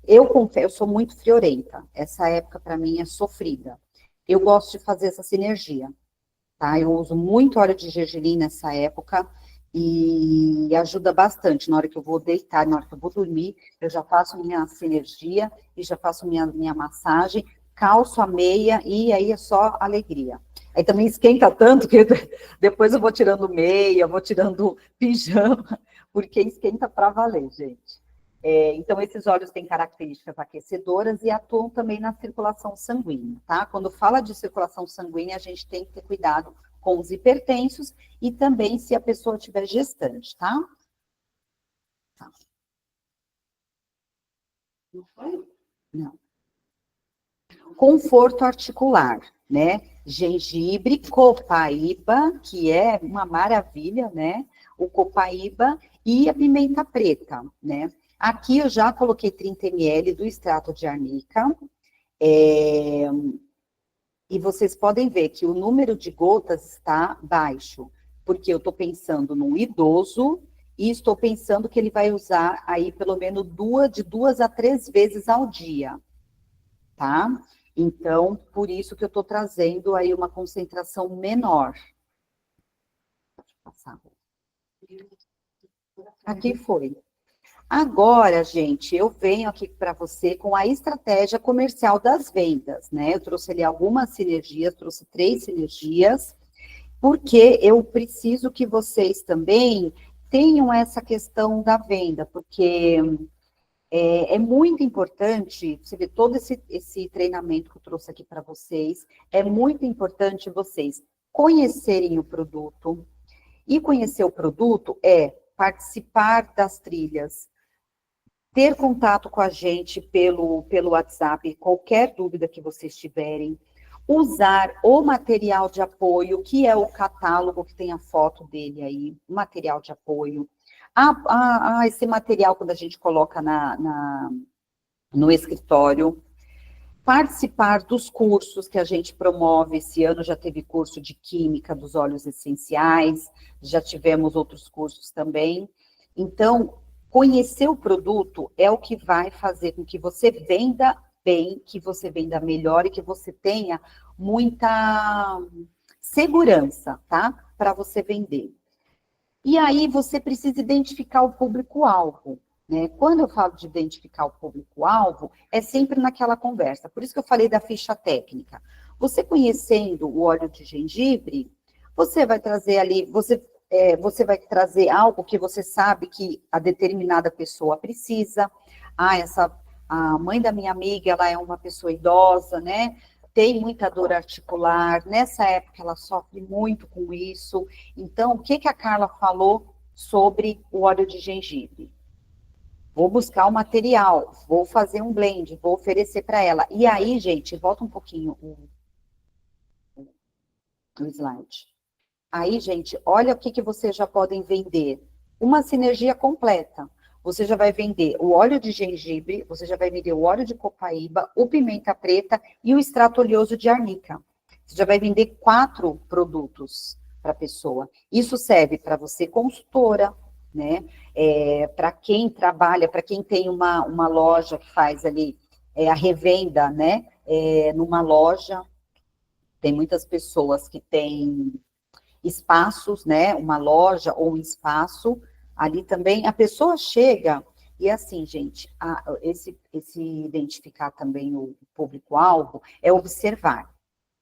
Eu confesso, eu sou muito friorenta. Essa época, para mim, é sofrida. Eu gosto de fazer essa sinergia, tá? Eu uso muito óleo de gergelim nessa época e ajuda bastante. Na hora que eu vou deitar, na hora que eu vou dormir, eu já faço minha sinergia e já faço minha massagem, calço a meia e aí é só alegria. Aí também esquenta tanto que depois eu vou tirando meia, vou tirando pijama, porque esquenta para valer, gente. Então, esses óleos têm características aquecedoras e atuam também na circulação sanguínea, tá? Quando fala de circulação sanguínea, a gente tem que ter cuidado com os hipertensos e também se a pessoa tiver gestante, tá? Não foi? Não. Conforto articular, né? Gengibre, copaíba, que é uma maravilha, né? O copaíba e a pimenta preta, né? Aqui eu já coloquei 30 ml do extrato de arnica, e vocês podem ver que o número de gotas está baixo, porque eu estou pensando num idoso e estou pensando que ele vai usar aí pelo menos de 2 a 3 vezes ao dia, tá? Então, por isso que eu estou trazendo aí uma concentração menor. Pode passar. Aqui foi. Agora, gente, eu venho aqui para você com a estratégia comercial das vendas, né? Eu trouxe ali algumas sinergias, trouxe 3 sinergias, porque eu preciso que vocês também tenham essa questão da venda, porque É muito importante, você vê todo esse treinamento que eu trouxe aqui para vocês, é muito importante vocês conhecerem o produto, e conhecer o produto é participar das trilhas, ter contato com a gente pelo WhatsApp, qualquer dúvida que vocês tiverem, usar o material de apoio, que é o catálogo que tem a foto dele aí, o material de apoio. Esse material, quando a gente coloca no escritório, participar dos cursos que a gente promove. Esse ano já teve curso de Química dos óleos essenciais, já tivemos outros cursos também. Então, conhecer o produto é o que vai fazer com que você venda bem, que você venda melhor e que você tenha muita segurança, tá? Para você vender. E aí você precisa identificar o público-alvo, né? Quando eu falo de identificar o público-alvo, é sempre naquela conversa. Por isso que eu falei da ficha técnica. Você conhecendo o óleo de gengibre, você vai trazer ali, você vai trazer algo que você sabe que a determinada pessoa precisa. A mãe da minha amiga, ela é uma pessoa idosa, né? Tem muita dor articular, nessa época ela sofre muito com isso. Então, o que a Carla falou sobre o óleo de gengibre? Vou buscar o material, vou fazer um blend, vou oferecer para ela. E aí, gente, volta um pouquinho o slide. Aí, gente, olha o que vocês já podem vender. Uma sinergia completa. Você já vai vender o óleo de gengibre, você já vai vender o óleo de copaíba, o pimenta preta e o extrato oleoso de arnica. Você já vai vender 4 produtos para a pessoa. Isso serve para você, consultora, né? Para quem trabalha, para quem tem uma loja que faz ali a revenda, né? Numa loja, tem muitas pessoas que têm espaços, né? Uma loja ou um espaço. Ali também, a pessoa chega, e assim, gente, esse identificar também o público-alvo é observar,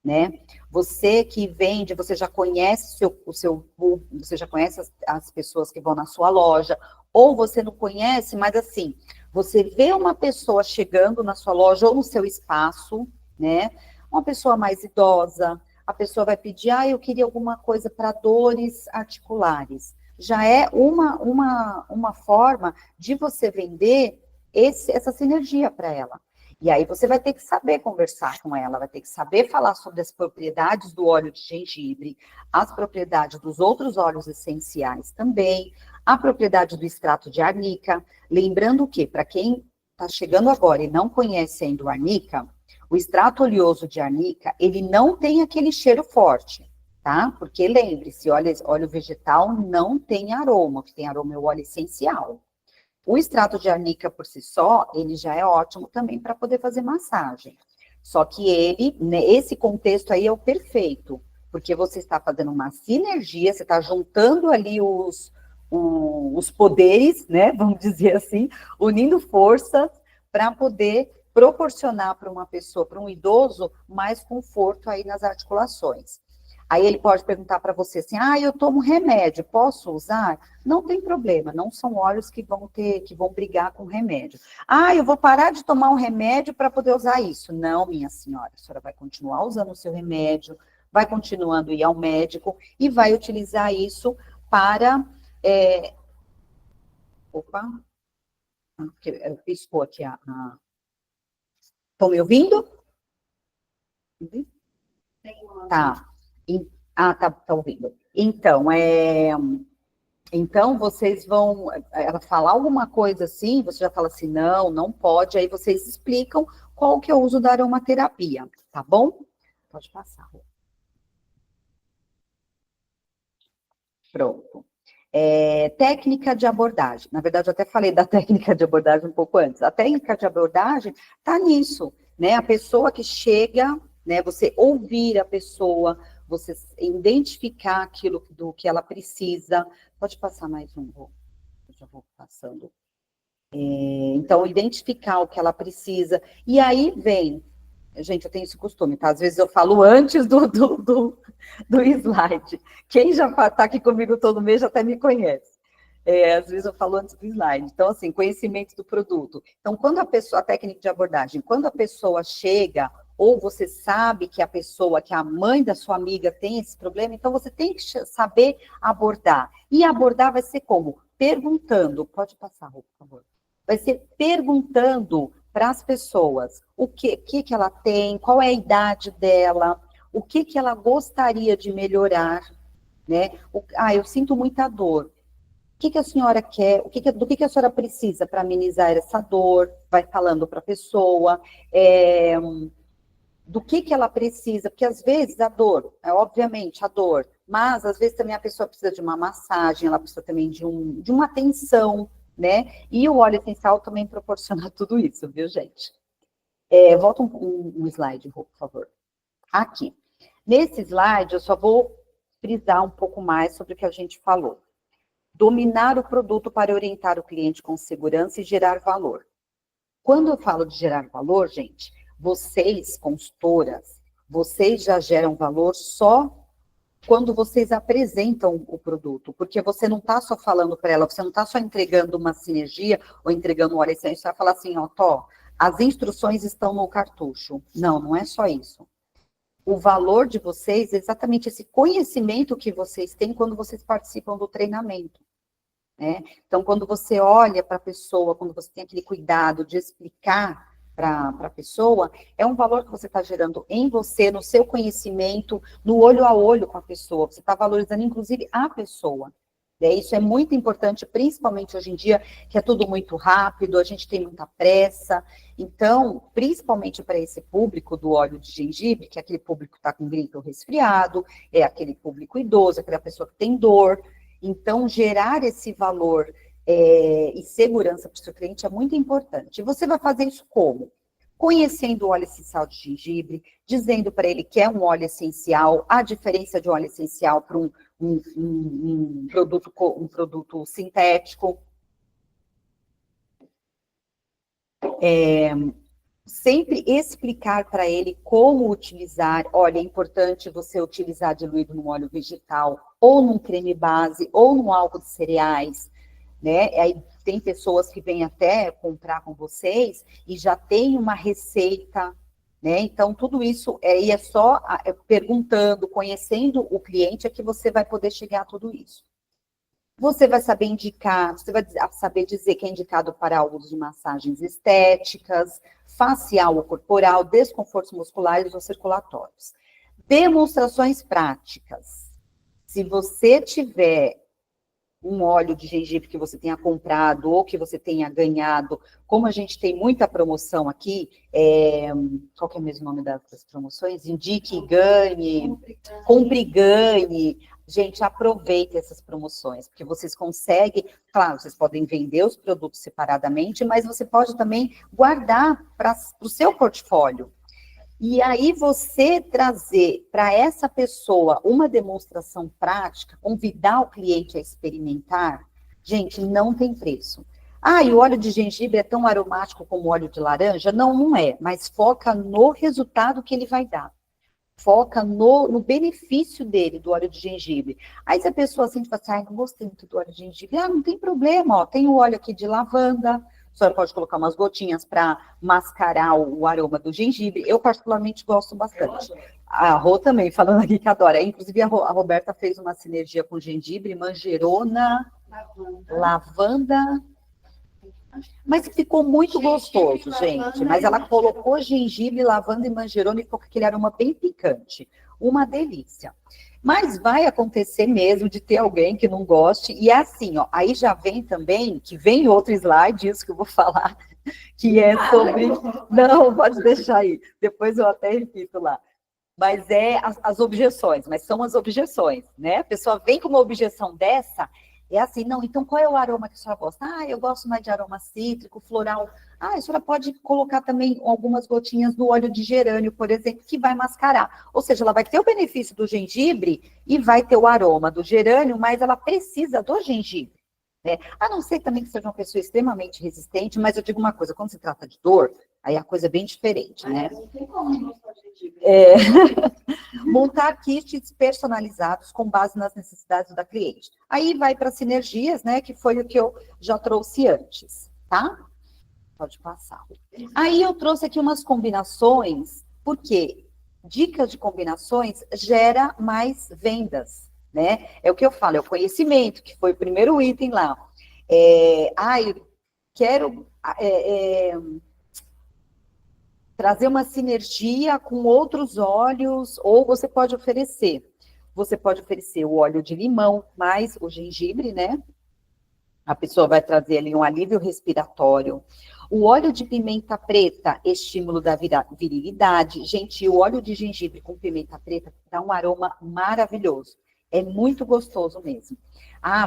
né? Você que vende, você já conhece você já conhece as pessoas que vão na sua loja, ou você não conhece, mas assim, você vê uma pessoa chegando na sua loja ou no seu espaço, né? Uma pessoa mais idosa, a pessoa vai pedir, eu queria alguma coisa para dores articulares. Já é uma forma de você vender essa sinergia para ela. E aí você vai ter que saber conversar com ela, vai ter que saber falar sobre as propriedades do óleo de gengibre, as propriedades dos outros óleos essenciais também, a propriedade do extrato de arnica. Lembrando que, para quem está chegando agora e não conhece ainda o arnica, o extrato oleoso de arnica, ele não tem aquele cheiro forte, tá? Porque lembre-se, óleo vegetal não tem aroma, o que tem aroma é o óleo essencial. O extrato de arnica por si só, ele já é ótimo também para poder fazer massagem. Só que esse contexto aí é o perfeito, porque você está fazendo uma sinergia, você está juntando ali os poderes, né? Vamos dizer assim, unindo forças para poder proporcionar para uma pessoa, para um idoso, mais conforto aí nas articulações. Aí ele pode perguntar para você assim, eu tomo remédio, posso usar? Não tem problema, não são óleos que vão brigar com remédio. Eu vou parar de tomar um remédio para poder usar isso. Não, minha senhora, a senhora vai continuar usando o seu remédio, vai continuando a ir ao médico e vai utilizar isso para... piscou aqui Estão me ouvindo? Tá. Tá ouvindo. Então, vocês vão, ela falar alguma coisa assim, você já fala assim, não pode, aí vocês explicam qual que é o uso da aromaterapia, tá bom? Pode passar. Pronto. Técnica de abordagem. Na verdade, eu até falei da técnica de abordagem um pouco antes. A técnica de abordagem está nisso, né? A pessoa que chega, né? Você ouvir a pessoa, você identificar aquilo do que ela precisa. Pode passar mais um, eu já vou passando. Então, identificar o que ela precisa. E aí vem, gente, eu tenho esse costume, tá? Às vezes eu falo antes do slide. Quem já está aqui comigo todo mês já até me conhece. Às vezes eu falo antes do slide. Então, assim, conhecimento do produto. Então, quando a técnica de abordagem, quando a pessoa chega, ou você sabe que que a mãe da sua amiga tem esse problema, então você tem que saber abordar. E abordar vai ser como? Perguntando. Pode passar, por favor. Vai ser perguntando para as pessoas o que ela tem, qual é a idade dela, o que ela gostaria de melhorar, né? Eu sinto muita dor. O que a senhora quer? Do que a senhora precisa para amenizar essa dor? Vai falando para a pessoa. Do que ela precisa? Porque às vezes a dor, obviamente a dor, mas às vezes também a pessoa precisa de uma massagem, ela precisa também de uma atenção, né? E o óleo essencial também proporciona tudo isso, viu, gente? Volta um slide, por favor. Aqui. Nesse slide, eu só vou frisar um pouco mais sobre o que a gente falou. Dominar o produto para orientar o cliente com segurança e gerar valor. Quando eu falo de gerar valor, gente, vocês, consultoras, vocês já geram valor só quando vocês apresentam o produto, porque você não está só falando para ela, você não está só entregando uma sinergia ou entregando um óleo essencial, você vai falar assim, as instruções estão no cartucho. Não, não é só isso. O valor de vocês é exatamente esse conhecimento que vocês têm quando vocês participam do treinamento, né? Então, quando você olha para a pessoa, quando você tem aquele cuidado de explicar para a pessoa, é um valor que você está gerando em você, no seu conhecimento, no olho a olho com a pessoa. Você está valorizando, inclusive, a pessoa. Isso é muito importante, principalmente hoje em dia, que é tudo muito rápido, a gente tem muita pressa. Então, principalmente para esse público do óleo de gengibre, que é aquele público que está com gripe ou resfriado, é aquele público idoso, aquela pessoa que tem dor. Então, gerar esse valor e segurança para o seu cliente é muito importante. E você vai fazer isso como? Conhecendo o óleo essencial de gengibre, dizendo para ele que é um óleo essencial, a diferença de um óleo essencial para um produto sintético. Sempre explicar para ele como utilizar. Olha, é importante você utilizar diluído num óleo vegetal, ou num creme base, ou num álcool de cereais, né? Aí tem pessoas que vêm até comprar com vocês e já tem uma receita, né? Então, tudo isso é só perguntando, conhecendo o cliente, é que você vai poder chegar a tudo isso. Você vai saber indicar, você vai saber dizer que é indicado para uso de massagens estéticas, facial ou corporal, desconfortos musculares ou circulatórios. Demonstrações práticas. Se você tiver um óleo de gengibre que você tenha comprado ou que você tenha ganhado, como a gente tem muita promoção aqui, qual que é o mesmo nome das promoções? Indique e ganhe, compre e ganhe. Gente, aproveite essas promoções, porque vocês conseguem, claro, vocês podem vender os produtos separadamente, mas você pode também guardar para o seu portfólio. E aí você trazer para essa pessoa uma demonstração prática, convidar o cliente a experimentar, gente, não tem preço. E o óleo de gengibre é tão aromático como o óleo de laranja? Não, não é, mas foca no resultado que ele vai dar. Foca no benefício dele, do óleo de gengibre. Aí se a pessoa assim, fala assim, não gostei muito do óleo de gengibre, não tem problema, tem o óleo aqui de lavanda, a senhora pode colocar umas gotinhas para mascarar o aroma do gengibre. Eu particularmente gosto bastante. A Rô também, falando aqui que adora. Inclusive a Roberta fez uma sinergia com gengibre, manjerona, lavanda. Mas ficou muito gostoso, gente. Mas ela colocou gengibre, lavanda e manjerona e ficou com aquele aroma bem picante. Uma delícia. Mas vai acontecer mesmo de ter alguém que não goste. E é assim, aí já vem também, que vem outro slide, isso que eu vou falar, que é sobre... Não, pode deixar aí. Depois eu até repito lá. Mas as objeções, mas são as objeções, né? A pessoa vem com uma objeção dessa... É assim, não, então qual é o aroma que a senhora gosta? Eu gosto mais de aroma cítrico, floral. A senhora pode colocar também algumas gotinhas do óleo de gerânio, por exemplo, que vai mascarar. Ou seja, ela vai ter o benefício do gengibre e vai ter o aroma do gerânio, mas ela precisa do gengibre, né? A não ser também que seja uma pessoa extremamente resistente, mas eu digo uma coisa, quando se trata de dor, aí a coisa é bem diferente, né? Não tem como não gostar de gengibre. Montar kits personalizados com base nas necessidades da cliente. Aí vai para sinergias, né, que foi o que eu já trouxe antes, tá? Pode passar. Aí eu trouxe aqui umas combinações, porque dicas de combinações gera mais vendas, né? É o que eu falo, é o conhecimento, que foi o primeiro item lá. Eu quero trazer uma sinergia com outros óleos, ou você pode oferecer. Você pode oferecer o óleo de limão mais o gengibre, né? A pessoa vai trazer ali um alívio respiratório. O óleo de pimenta preta, estímulo da virilidade. Gente, o óleo de gengibre com pimenta preta dá um aroma maravilhoso. É muito gostoso mesmo.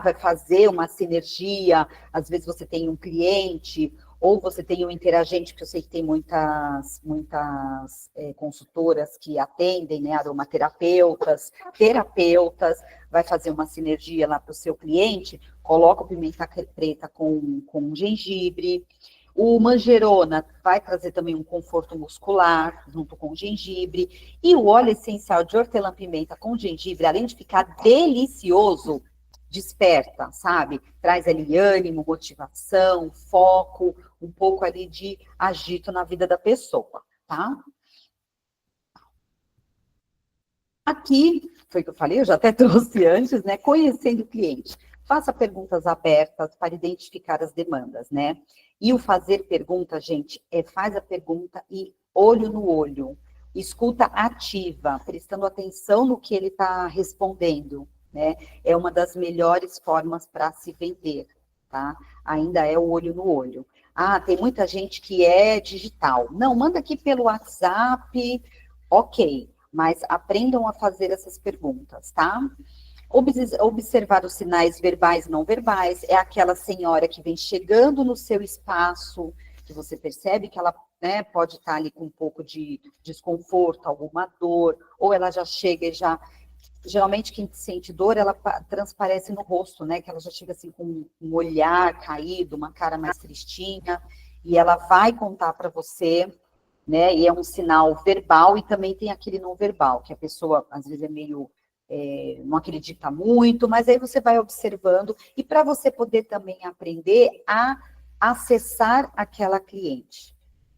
Vai fazer uma sinergia. Às vezes você tem um cliente, ou você tem um interagente, que eu sei que tem muitas consultoras que atendem, né? Aromaterapeutas, terapeutas, vai fazer uma sinergia lá para o seu cliente, coloca o pimenta preta com gengibre. O manjerona vai trazer também um conforto muscular, junto com o gengibre. E o óleo essencial de hortelã-pimenta com gengibre, além de ficar delicioso, desperta, sabe? Traz ali ânimo, motivação, foco, um pouco ali de agito na vida da pessoa, tá? Aqui, foi o que eu falei, eu já até trouxe antes, né? Conhecendo o cliente. Faça perguntas abertas para identificar as demandas, né? E o fazer pergunta, gente, faz a pergunta e olho no olho. Escuta ativa, prestando atenção no que ele está respondendo, né? É uma das melhores formas para se vender, tá? Ainda é o olho no olho. Tem muita gente que é digital. Não, manda aqui pelo WhatsApp, ok. Mas aprendam a fazer essas perguntas, tá? Observar os sinais verbais e não verbais. É aquela senhora que vem chegando no seu espaço, que você percebe que ela, né, pode estar ali com um pouco de desconforto, alguma dor, ou ela já chega e já... Geralmente, quem sente dor, ela transparece no rosto, né? Que ela já chega assim com um olhar caído, uma cara mais tristinha, e ela vai contar para você, né? E é um sinal verbal, e também tem aquele não verbal, que a pessoa, às vezes, é meio... não acredita muito, mas aí você vai observando, e para você poder também aprender a acessar aquela cliente,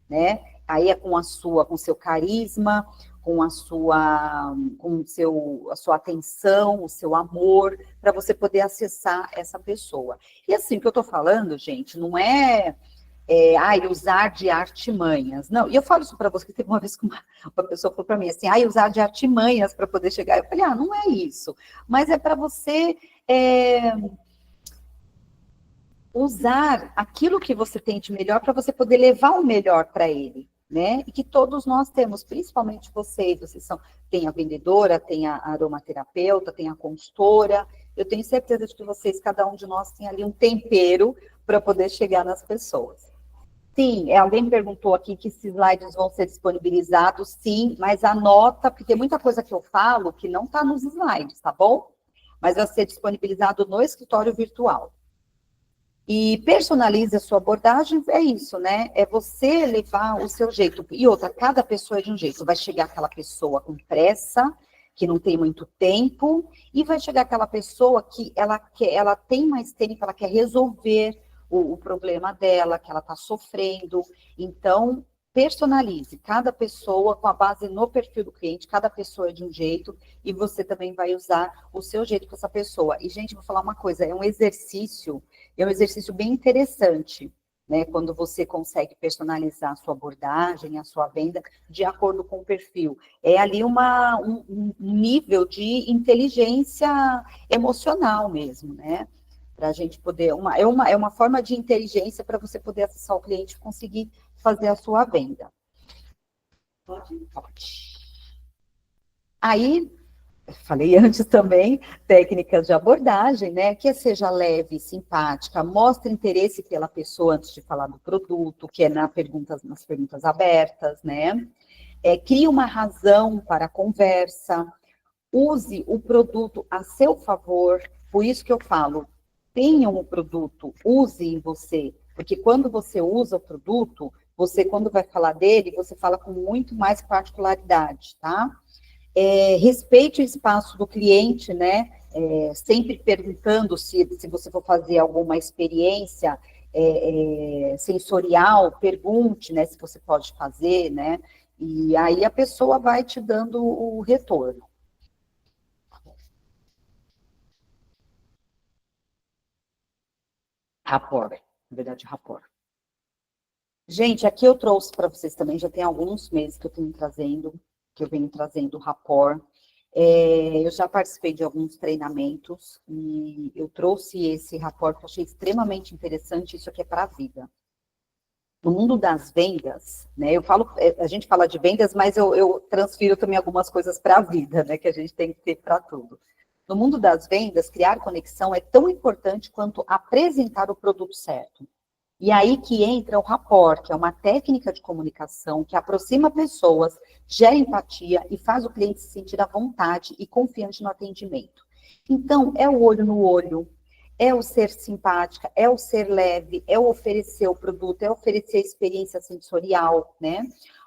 né? Aí é com o seu carisma, com a sua atenção, o seu amor, para você poder acessar essa pessoa. E assim, o que eu estou falando, gente, não usar de artimanhas. Não, e eu falo isso para você, que teve uma vez que uma pessoa falou para mim assim, usar de artimanhas para poder chegar. Eu falei, não é isso. Mas é para você usar aquilo que você tem de melhor para você poder levar o melhor para ele, né? E que todos nós temos, principalmente vocês tem a vendedora, tem a aromaterapeuta, tem a consultora. Eu tenho certeza de que vocês, cada um de nós, tem ali um tempero para poder chegar nas pessoas. Sim, alguém me perguntou aqui que esses slides vão ser disponibilizados, sim, mas anota, porque tem muita coisa que eu falo que não está nos slides, tá bom? Mas vai ser disponibilizado no escritório virtual. E personalize a sua abordagem, é isso, né? É você levar o seu jeito. E outra, cada pessoa é de um jeito. Vai chegar aquela pessoa com pressa, que não tem muito tempo, e vai chegar aquela pessoa que ela tem mais tempo, ela quer resolver o problema dela, que ela está sofrendo. Então, personalize cada pessoa com a base no perfil do cliente, cada pessoa é de um jeito, e você também vai usar o seu jeito com essa pessoa. E, gente, vou falar uma coisa, é um exercício bem interessante, né? Quando você consegue personalizar a sua abordagem, a sua venda, de acordo com o perfil. É ali um nível de inteligência emocional mesmo, né? Para a gente poder... É uma forma de inteligência para você poder acessar o cliente e conseguir fazer a sua venda. Pode. Aí, falei antes também, técnicas de abordagem, né? Que seja leve, simpática, mostre interesse pela pessoa antes de falar do produto, que é nas perguntas abertas, né? Crie uma razão para a conversa, use o produto a seu favor, por isso que eu falo, tenham o produto, use em você, porque quando você usa o produto, você, quando vai falar dele, você fala com muito mais particularidade, tá? Respeite o espaço do cliente, né? Sempre perguntando se você for fazer alguma experiência sensorial, pergunte, né, se você pode fazer, né? E aí a pessoa vai te dando o retorno. Rapport, na verdade, rapport. Gente, aqui eu trouxe para vocês também, já tem alguns meses que eu venho trazendo rapport. Eu já participei de alguns treinamentos e eu trouxe esse rapport que eu achei extremamente interessante, isso aqui é para a vida. No mundo das vendas, né, a gente fala de vendas, mas eu transfiro também algumas coisas para a vida, né, que a gente tem que ter para tudo. No mundo das vendas, criar conexão é tão importante quanto apresentar o produto certo. E aí que entra o rapport, que é uma técnica de comunicação que aproxima pessoas, gera empatia e faz o cliente se sentir à vontade e confiante no atendimento. Então, é o olho no olho, é o ser simpática, é o ser leve, é o oferecer o produto, é oferecer a experiência sensorial, né?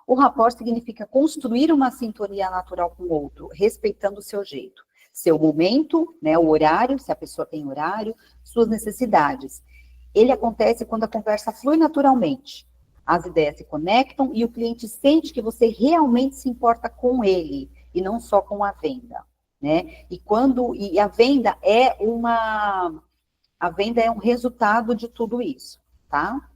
O rapport significa construir uma sintonia natural com o outro, respeitando o seu jeito, seu momento, né, o horário, se a pessoa tem horário, suas necessidades. Ele acontece quando a conversa flui naturalmente. As ideias se conectam e o cliente sente que você realmente se importa com ele e não só com a venda, né? E a venda é um resultado de tudo isso, tá?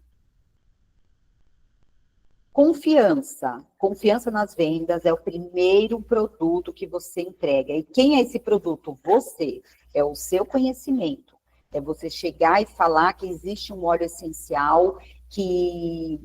Confiança. Confiança nas vendas é o primeiro produto que você entrega. E quem é esse produto? Você. É o seu conhecimento. É você chegar e falar que existe um óleo essencial que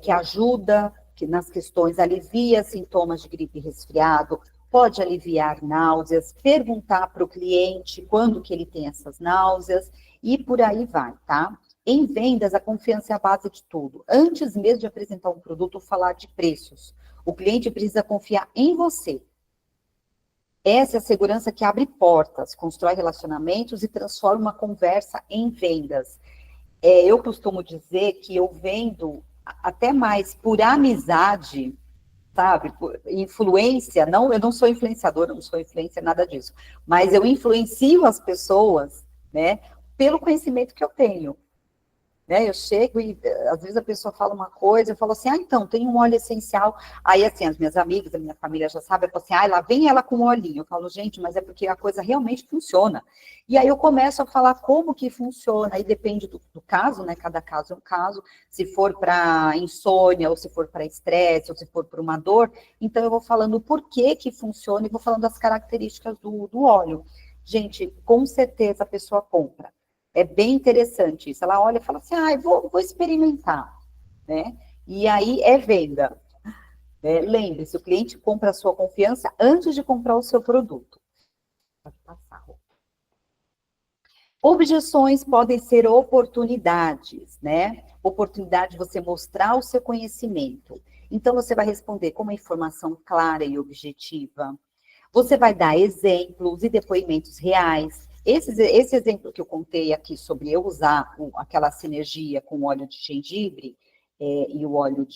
ajuda nas questões, alivia sintomas de gripe e resfriado, pode aliviar náuseas, perguntar para o cliente quando que ele tem essas náuseas, e por aí vai, tá? Em vendas, a confiança é a base de tudo. Antes mesmo de apresentar um produto ou falar de preços, o cliente precisa confiar em você. Essa é a segurança que abre portas, constrói relacionamentos e transforma uma conversa em vendas. Eu costumo dizer que eu vendo até mais por amizade, sabe? Por influência, eu não sou influenciadora, não sou influência, nada disso. Mas eu influencio as pessoas, né? Pelo conhecimento que eu tenho. Né, eu chego e, às vezes, a pessoa fala uma coisa, eu falo assim, então, tem um óleo essencial. Aí, assim, as minhas amigas, a minha família já sabe, eu falo assim, lá vem ela com olhinho. Eu falo, gente, mas é porque a coisa realmente funciona. E aí eu começo a falar como que funciona, aí depende do caso, né, cada caso é um caso, se for para insônia, ou se for para estresse, ou se for para uma dor, então eu vou falando o porquê que funciona e vou falando as características do óleo. Gente, com certeza a pessoa compra. É bem interessante isso. Ela olha e fala assim, vou experimentar, né? E aí é venda. Lembre-se, o cliente compra a sua confiança antes de comprar o seu produto. Pode passar. Objeções podem ser oportunidades, né? Oportunidade de você mostrar o seu conhecimento. Então, você vai responder com uma informação clara e objetiva. Você vai dar exemplos e depoimentos reais. Esse exemplo que eu contei aqui sobre eu usar aquela sinergia com o óleo de gengibre e o óleo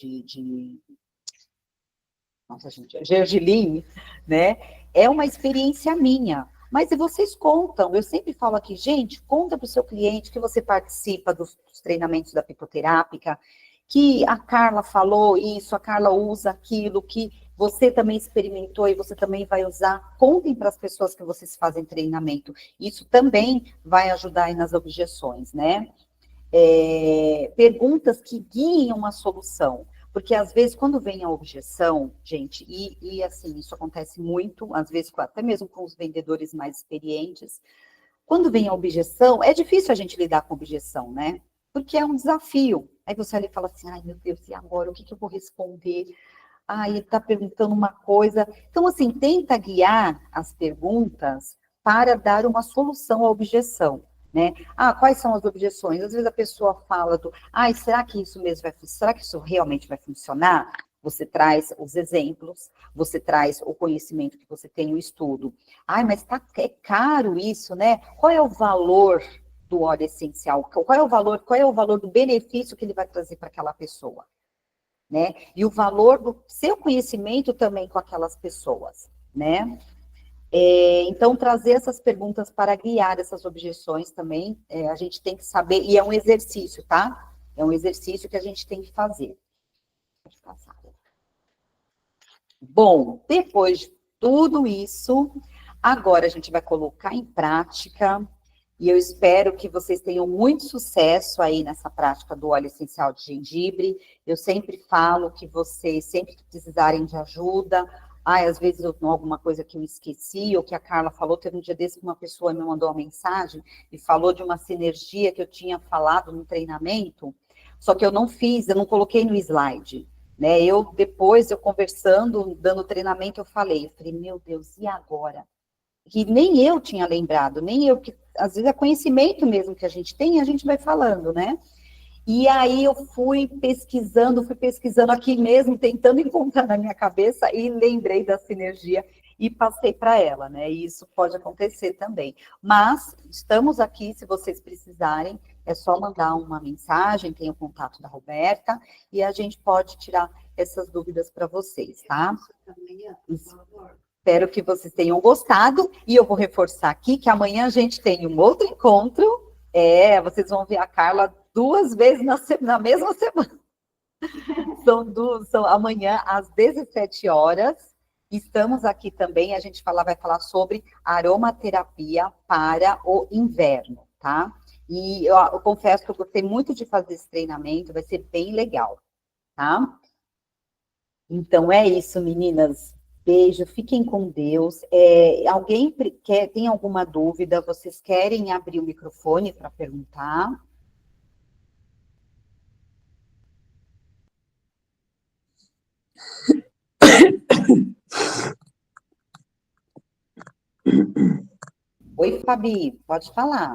nossa, gente, gergelim, né? É uma experiência minha. Mas se vocês contam, eu sempre falo aqui, gente, conta para o seu cliente que você participa dos treinamentos da psicoterápica, que a Carla falou isso, a Carla usa aquilo, que você também experimentou e você também vai usar. Contem para as pessoas que vocês fazem treinamento. Isso também vai ajudar aí nas objeções, né? Perguntas que guiem uma solução. Porque, às vezes, quando vem a objeção, gente, e assim, isso acontece muito, às vezes, até mesmo com os vendedores mais experientes, quando vem a objeção, é difícil a gente lidar com objeção, né? Porque é um desafio. Aí você olha e fala assim, ai, meu Deus, e agora? O que eu vou responder? Ele está perguntando uma coisa. Então, assim, tenta guiar as perguntas para dar uma solução à objeção, né? Quais são as objeções? Às vezes a pessoa fala será que isso mesmo será que isso realmente vai funcionar? Você traz os exemplos, você traz o conhecimento que você tem, o estudo. Mas é caro isso, né? Qual é o valor do óleo essencial? Qual é o valor do benefício que ele vai trazer para aquela pessoa? né? E o valor do seu conhecimento também com aquelas pessoas, né? Então, trazer essas perguntas para guiar essas objeções também, a gente tem que saber, e é um exercício, tá? É um exercício que a gente tem que fazer. Pode passar. Bom, depois de tudo isso, agora a gente vai colocar em prática, e eu espero que vocês tenham muito sucesso aí nessa prática do óleo essencial de gengibre. Eu sempre falo que vocês, sempre que precisarem de ajuda, às vezes eu tenho alguma coisa que eu esqueci, ou que a Carla falou, teve um dia desse que uma pessoa me mandou uma mensagem e falou de uma sinergia que eu tinha falado no treinamento, só que eu não fiz, eu não coloquei no slide, né? Depois, eu conversando, dando treinamento, eu falei, meu Deus, e agora? Que nem eu tinha lembrado, nem eu, que às vezes é conhecimento mesmo que a gente tem, a gente vai falando, né? E aí eu fui pesquisando aqui mesmo, tentando encontrar na minha cabeça e lembrei da sinergia e passei para ela, né? E isso pode acontecer também. Mas estamos aqui, se vocês precisarem, é só mandar uma mensagem, tem o contato da Roberta, e a gente pode tirar essas dúvidas para vocês, tá? Espero que vocês tenham gostado, e eu vou reforçar aqui que amanhã a gente tem um outro encontro, vocês vão ver a Carla 2 vezes na mesma semana. São amanhã às 17 horas. Estamos aqui também, a gente vai falar sobre aromaterapia para o inverno, tá? E eu confesso que eu gostei muito de fazer esse treinamento, vai ser bem legal, tá? Então é isso, meninas. Beijo, fiquem com Deus. Alguém tem alguma dúvida? Vocês querem abrir o microfone para perguntar? Oi, Fabi, pode falar.